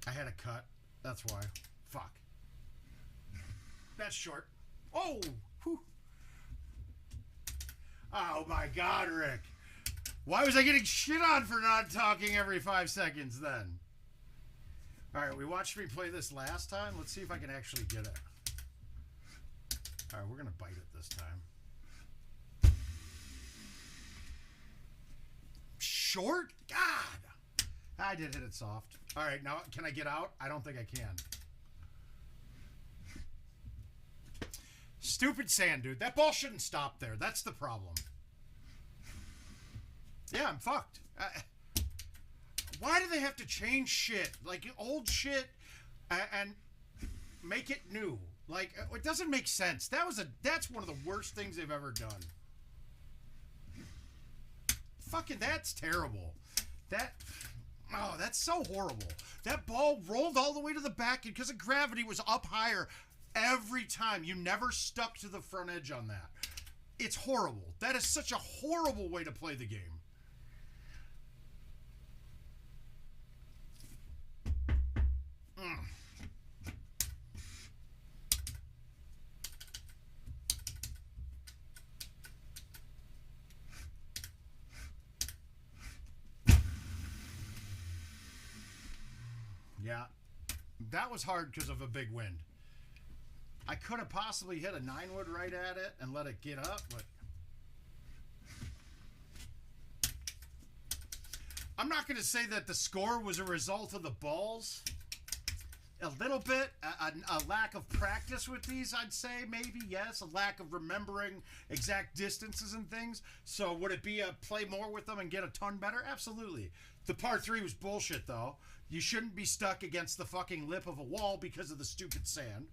I had a cut. That's why. Fuck. That's short. Oh! Whew. Oh my God, Rick. Why was I getting shit on for not talking every 5 seconds then? Alright, we watched me play this last time. Let's see if I can actually get it. Alright, we're going to bite it this time. Short? God! I did hit it soft. Alright, now can I get out? I don't think I can. Stupid sand, dude. That ball shouldn't stop there. That's the problem. Yeah, I'm fucked. Why do they have to change shit? Like, old shit and make it new? Like, it doesn't make sense. That's one of the worst things they've ever done. Fucking, that's terrible. That's so horrible. That ball rolled all the way to the back and because of gravity was up higher every time. You never stuck to the front edge on that. It's horrible. That is such a horrible way to play the game. Yeah, That was hard because of a big wind. I could have possibly hit a 9-wood right at it and let it get up, but I'm not going to say that the score was a result of the balls. A little bit, a lack of practice with these, I'd say, maybe, yes. A lack of remembering exact distances and things. So would it be a play more with them and get a ton better? Absolutely. The par 3 was bullshit, though. You shouldn't be stuck against the fucking lip of a wall because of the stupid sand.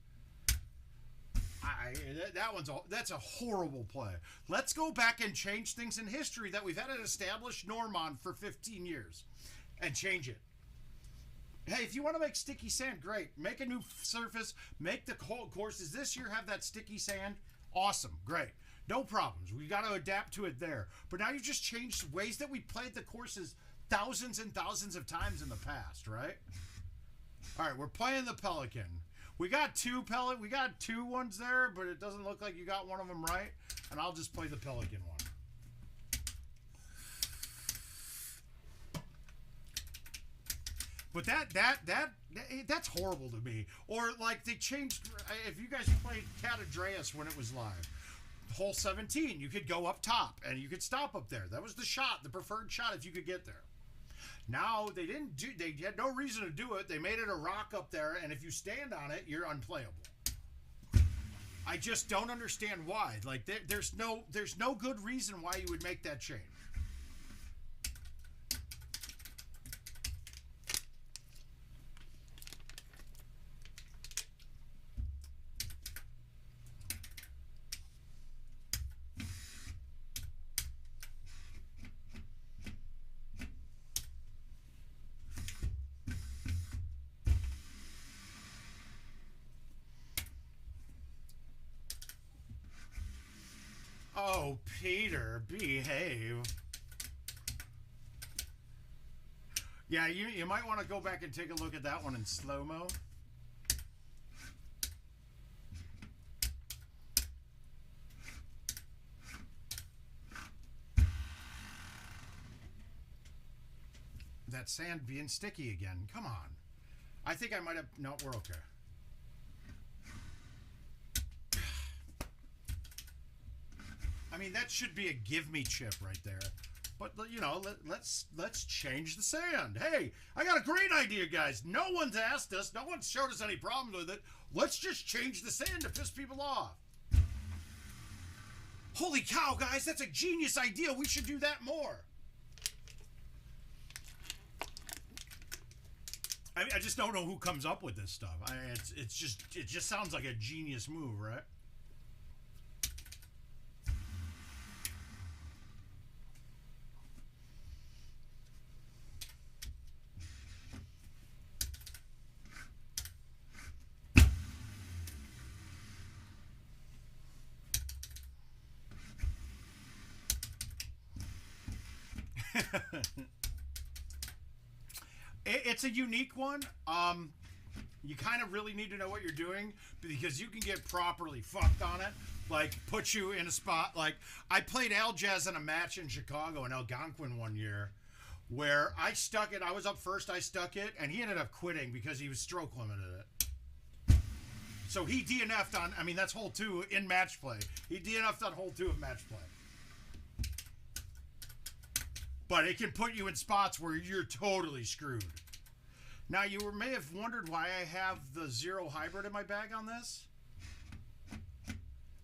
That's a horrible play. Let's go back and change things in history that we've had an established norm on for 15 years and change it. Hey, if you want to make sticky sand, great. Make a new surface. Make the whole courses this year have that sticky sand. Awesome. Great. No problems. We got to adapt to it there. But now you've just changed ways that we played the courses thousands and thousands of times in the past, right? All right, we're playing the Pelican. We got two ones there, but it doesn't look like you got one of them right. And I'll just play the Pelican one. But that's horrible to me. Or like they changed. If you guys played Cat Andreas when it was live, hole 17, you could go up top and you could stop up there. That was the shot, the preferred shot if you could get there. Now they didn't do. They had no reason to do it. They made it a rock up there, and if you stand on it, you're unplayable. I just don't understand why. Like there's no good reason why you would make that change. Oh, Peter, behave. Yeah, you might want to go back and take a look at that one in slow-mo. That sand being sticky again. Come on. I think I might have... No, we're okay. I mean, that should be a give me chip right there. But, you know, let's change the sand. Hey, I got a great idea, guys. No one's asked us. No one's showed us any problems with it. Let's just change the sand to piss people off. Holy cow, guys. That's a genius idea. We should do that more. I just don't know who comes up with this stuff. It just sounds like a genius move, right? It's a unique one. You kind of really need to know what you're doing because you can get properly fucked on it. Like, put you in a spot. Like, I played Aljaz in a match in Chicago in Algonquin one year where I stuck it. I was up first. I stuck it, and he ended up quitting because he was stroke limited it. So he DNF'd on, I mean, that's hole 2 in match play. He DNF'd on hole 2 of match play. But it can put you in spots where you're totally screwed. Now, you may have wondered why I have the 0 hybrid in my bag on this.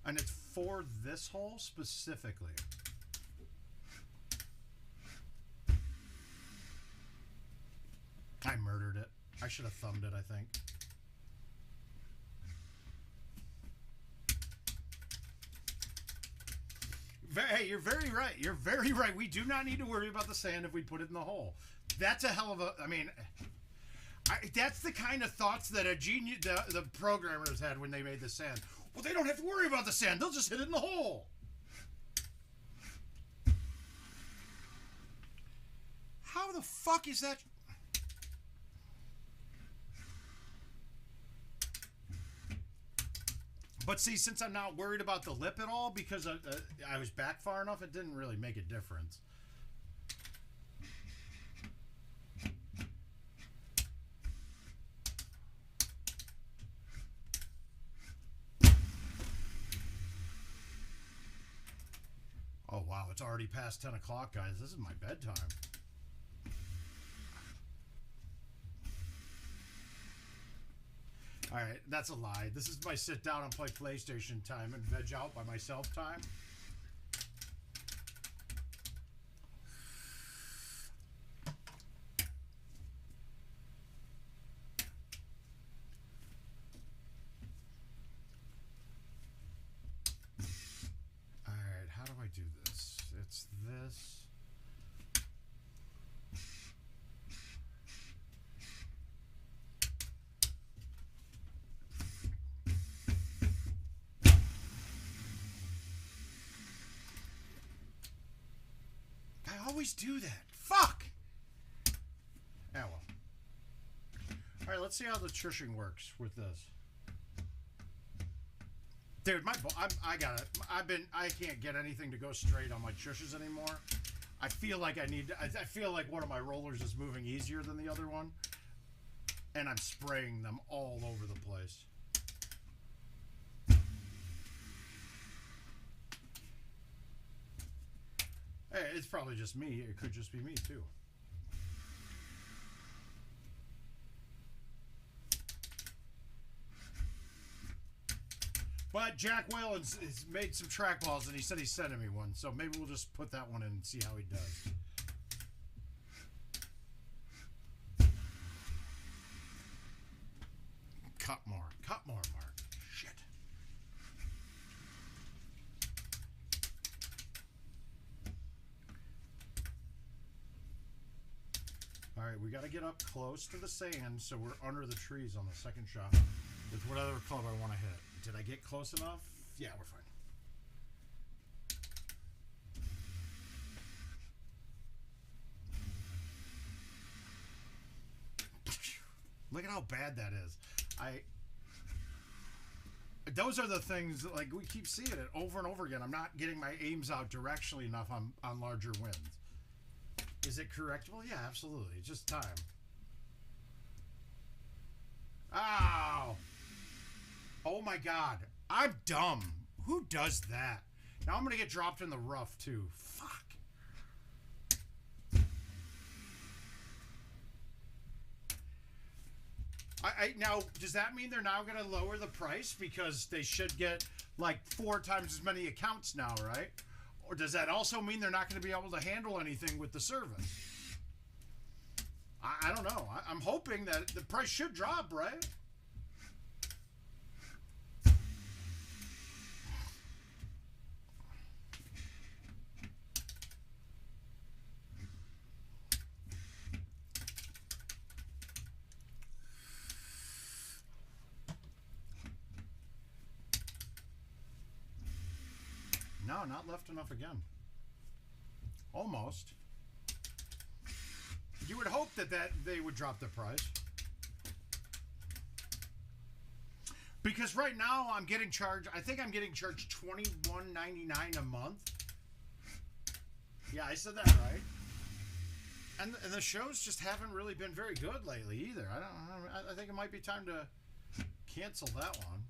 And it's for this hole specifically. I murdered it. I should have thumbed it, I think. Hey, you're very right. You're very right. We do not need to worry about the sand if we put it in the hole. That's a hell of a... I mean, that's the kind of thoughts that a genius, the programmers had when they made the sand. Well, they don't have to worry about the sand. They'll just hit it in the hole. How the fuck is that... But see, since I'm not worried about the lip at all, because I was back far enough, it didn't really make a difference. Wow, it's already past 10 o'clock, guys. This is my bedtime. Alright, that's a lie. This is my sit down and play PlayStation time and veg out by myself time. Alright, how do I do this? It's this. I always do that. Fuck! Oh well. Alright, let's see how the chushing works with this. Dude, I got it. I can't get anything to go straight on my chushes anymore. I feel like I feel like one of my rollers is moving easier than the other one. And I'm spraying them all over the place. Hey, it's probably just me. It could just be me, too. But Jack Whalens has made some trackballs, and he said he's sending me one. So maybe we'll just put that one in and see how he does. Cut more. Cut more, Mark. Shit. All right, we got to get up close to the sand so we're under the trees on the second shot with whatever club I want to hit. Did I get close enough? Yeah, we're fine. Look at how bad that is. Those are the things, like, we keep seeing it over and over again. I'm not getting my aims out directionally enough on larger winds. Is it correctable? Yeah, absolutely. It's just time. Ow! Oh my god. I'm dumb. Who does that? Now I'm going to get dropped in the rough, too. Fuck. Now, does that mean they're now going to lower the price? Because they should get, like, 4 times as many accounts now, right? Or does that also mean they're not going to be able to handle anything with the service? I don't know. I'm hoping that the price should drop, right? No, not left enough again. Almost. You would hope that they would drop the price. Because right now I'm getting charged, I think I'm getting charged $21.99 a month. Yeah, I said that right. And the shows just haven't really been very good lately either. I think it might be time to cancel that one.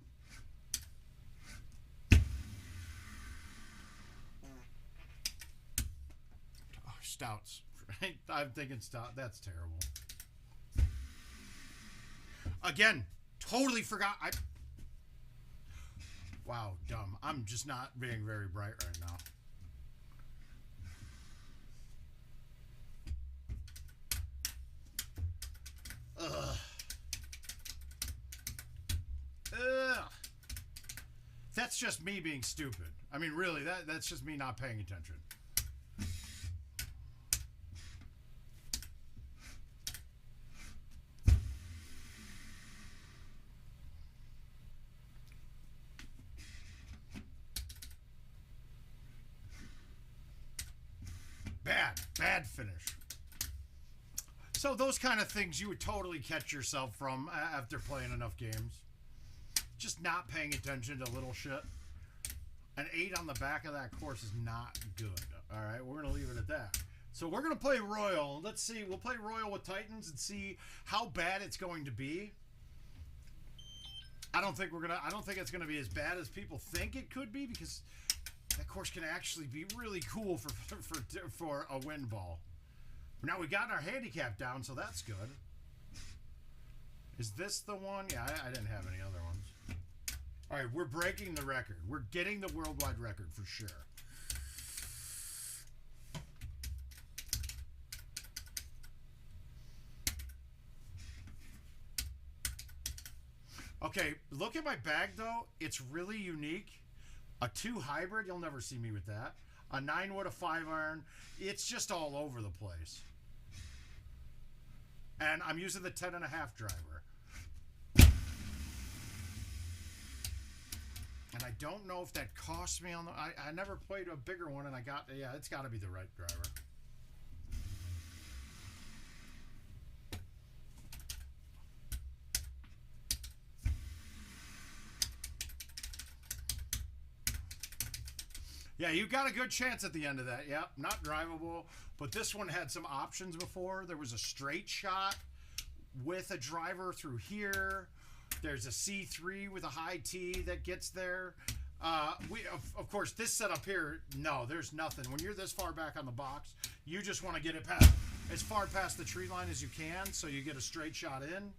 Stouts. I'm thinking stout. That's terrible. Again, totally forgot. Wow, dumb. I'm just not being very bright right now. Ugh. Ugh. That's just me being stupid. I mean, really, that's just me not paying attention. Bad finish. So those kind of things you would totally catch yourself from after playing enough games. Just not paying attention to little shit. An 8 on the back of that course is not good. All right, we're going to leave it at that. So we're going to play Royal. Let's see. We'll play Royal with Titans and see how bad it's going to be. I don't think it's going to be as bad as people think it could be, because That course can actually be really cool for a wind ball. Now we got our handicap down, so that's good. Is this the one? Yeah, I didn't have any other ones. All right, we're breaking the record. We're getting the worldwide record for sure. Okay, look at my bag, though. It's really unique. A 2 hybrid, you'll never see me with that. A 9-wood, a 5-iron. It's just all over the place. And I'm using the 10.5 driver. And I don't know if that cost me on the... I never played a bigger one, and I got... Yeah, it's got to be the right driver. Yeah, you got a good chance at the end of that. Yep, not drivable. But this one had some options before. There was a straight shot with a driver through here. There's a C3 with a high T that gets there. Of course, this setup here, no, there's nothing. When you're this far back on the box, you just want to get it past as far past the tree line as you can so you get a straight shot in.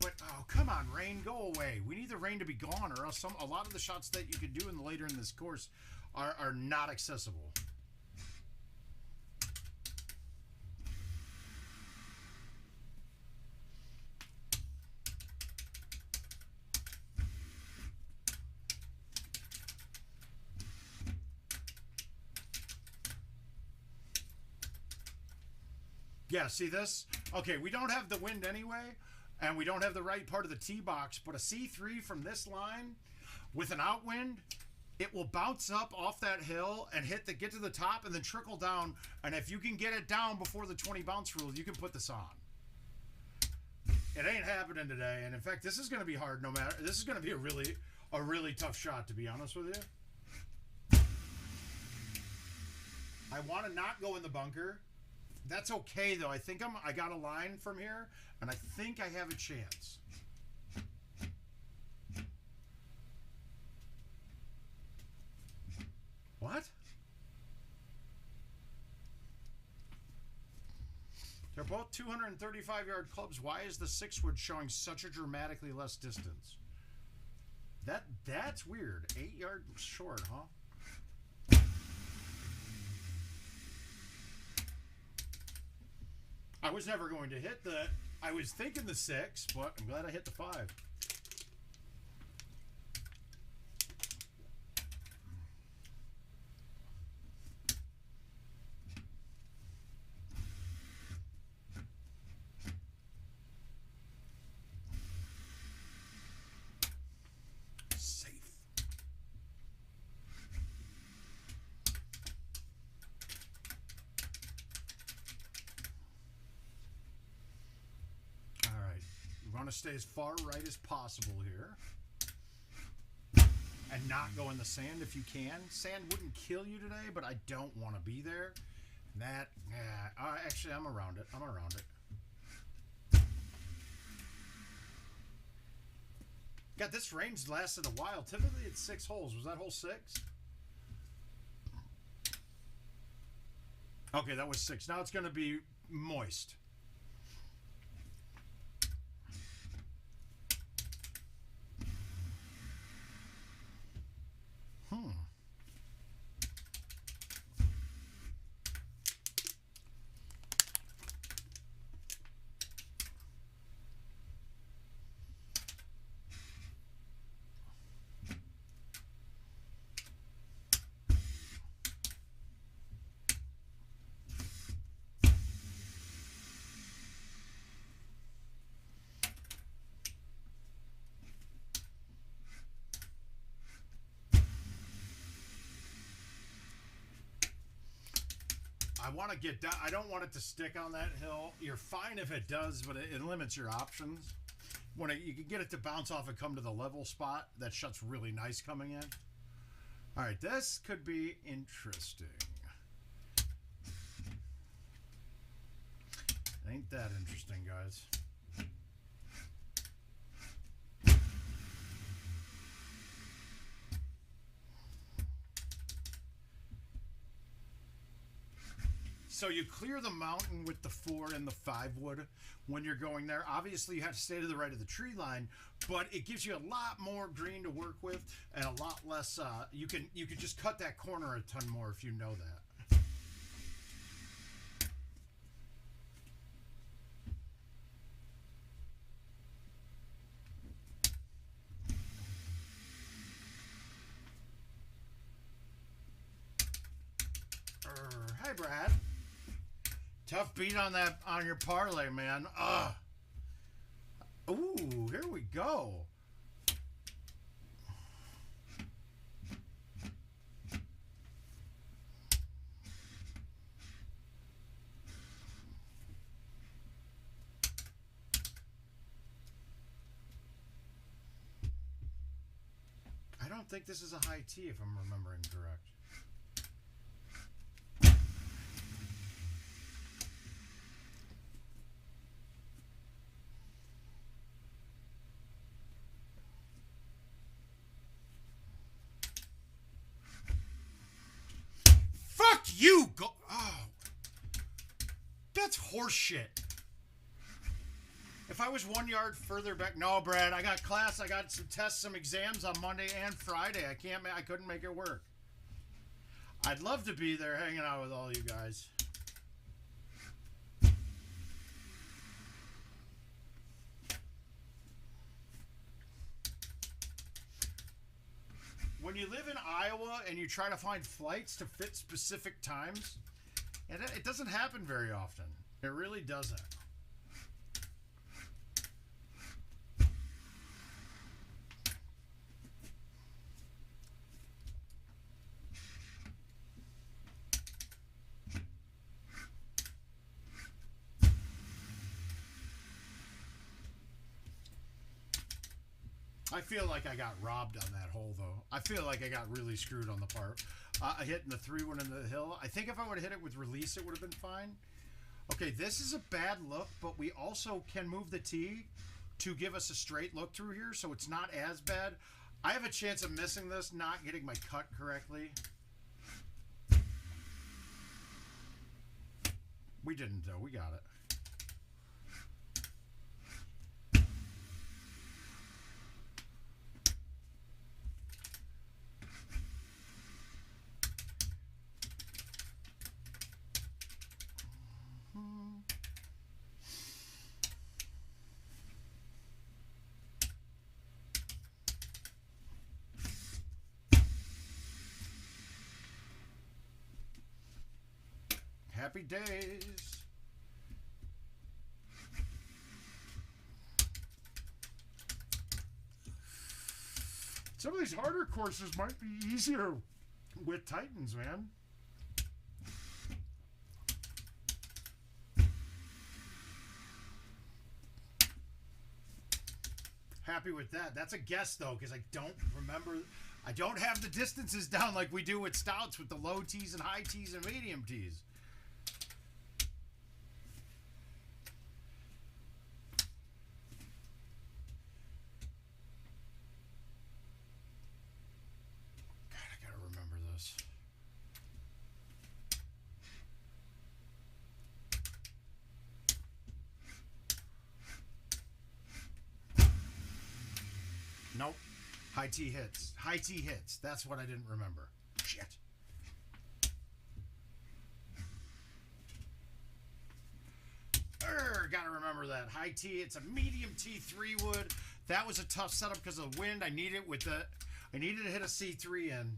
But, oh, come on, rain, go away. We need the rain to be gone, or else a lot of the shots that you could do later in this course are not accessible. Yeah, see this? Okay, we don't have the wind anyway, and we don't have the right part of the tee box, but a C3 from this line with an outwind, it will bounce up off that hill and get to the top and then trickle down, and if you can get it down before the 20 bounce rule, you can put this on. It ain't happening today, and in fact, this is going to be hard no matter... This is going to be a really tough shot, to be honest with you. I want to not go in the bunker. That's okay, though. I think I got a line from here, and I think I have a chance. What? They're both 235-yard clubs. Why is the 6-wood showing such a dramatically less distance? That's weird. 8 yards short, huh? I was never going to hit the... I was thinking the 6, but I'm glad I hit the 5. Safe. Want to stay as far right as possible here and not go in the sand if you can. Sand wouldn't kill you today, but I don't want to be there. Actually, I'm around it. God, this range lasted a while. Typically it's 6 holes. Was that hole 6? Okay, that was 6. Now it's going to be moist. I want to get down. I don't want it to stick on that hill. You're fine if it does, but it limits your options. When you can get it to bounce off and come to the level spot, that shot's really nice coming in. All right, this could be interesting. Ain't that interesting, guys? So you clear the mountain with the 4 and the 5 wood when you're going there. Obviously, you have to stay to the right of the tree line, but it gives you a lot more green to work with and a lot less. You can just cut that corner a ton more if you know that. Hey, Brad. Tough beat on your parlay, man. Ooh, here we go. I don't think this is a high T if I'm remembering correct. You go. Oh, that's horseshit. If I was 1 yard further back, no, Brad. I got class. I got some tests, some exams on Monday and Friday. I couldn't make it work. I'd love to be there hanging out with all you guys. When you live in Iowa and you try to find flights to fit specific times, and it doesn't happen very often. It really doesn't. I feel like I got robbed on that hole, though. I feel like I got really screwed on the part. Hitting the 3-1 into the hill. I think if I would have hit it with release, it would have been fine. Okay, this is a bad look, but we also can move the tee to give us a straight look through here, so it's not as bad. I have a chance of missing this, not getting my cut correctly. We didn't, though. We got it. Happy days. Some of these harder courses might be easier with Titans, man. Happy with that. That's a guess, though, because I don't remember. I don't have the distances down like we do with stouts with the low tees and high tees and medium tees. Nope. High T hits. High T hits. That's what I didn't remember. Shit. Gotta remember that. High T. It's a medium T3 wood. That was a tough setup because of the wind. I needed to hit a C3 in.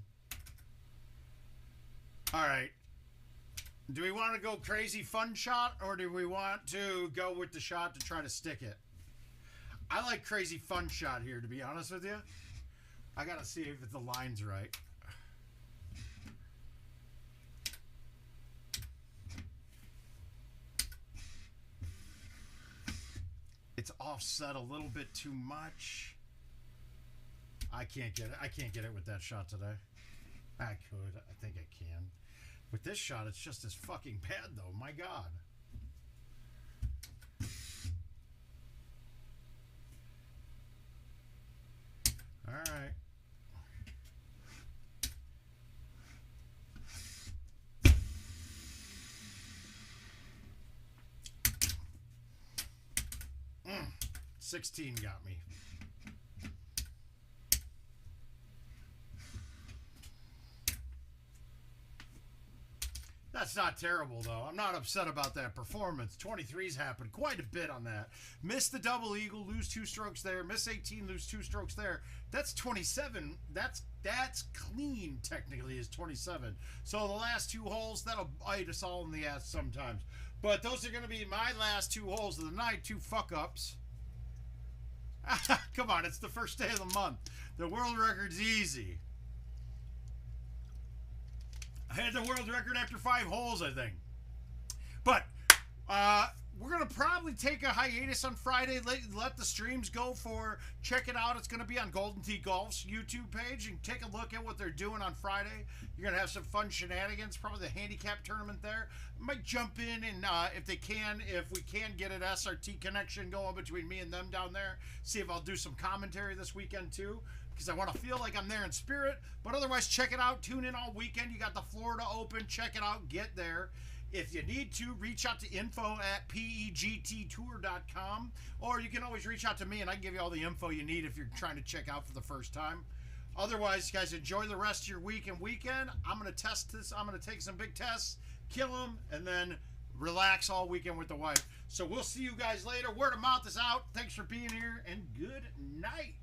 All right. Do we want to go crazy fun shot, or do we want to go with the shot to try to stick it? I like crazy fun shot here, to be honest with you. I gotta see if the line's right. It's offset a little bit too much. I can't get it. I can't get it with that shot today. I could. I think I can. With this shot, it's just as fucking bad, though. My God. All right. 16 got me. That's not terrible, though. I'm not upset about that performance. 23's happened quite a bit on that. Miss the double eagle, lose 2 strokes there. Miss 18, lose 2 strokes there. That's 27. That's clean, technically, is 27. So the last 2 holes, that'll bite us all in the ass sometimes. But those are going to be my last 2 holes of the night, 2 fuck-ups. Come on, it's the first day of the month. The world record's easy. I had the world record after 5 holes, I think. But we're going to probably take a hiatus on Friday. Let the streams go for... Check it out. It's going to be on Golden Tee Golf's YouTube page. And take a look at what they're doing on Friday. You're going to have some fun shenanigans. Probably the handicap tournament there. Might jump in and if we can get an SRT connection going between me and them down there. See if I'll do some commentary this weekend too. Because I want to feel like I'm there in spirit. But otherwise, check it out. Tune in all weekend. You got the Florida Open. Check it out. Get there. If you need to, reach out to info@pegttour.com. Or you can always reach out to me, and I can give you all the info you need if you're trying to check out for the first time. Otherwise, guys, enjoy the rest of your week and weekend. I'm going to test this. I'm going to take some big tests, kill them, and then relax all weekend with the wife. So we'll see you guys later. Word of mouth is out. Thanks for being here, and good night.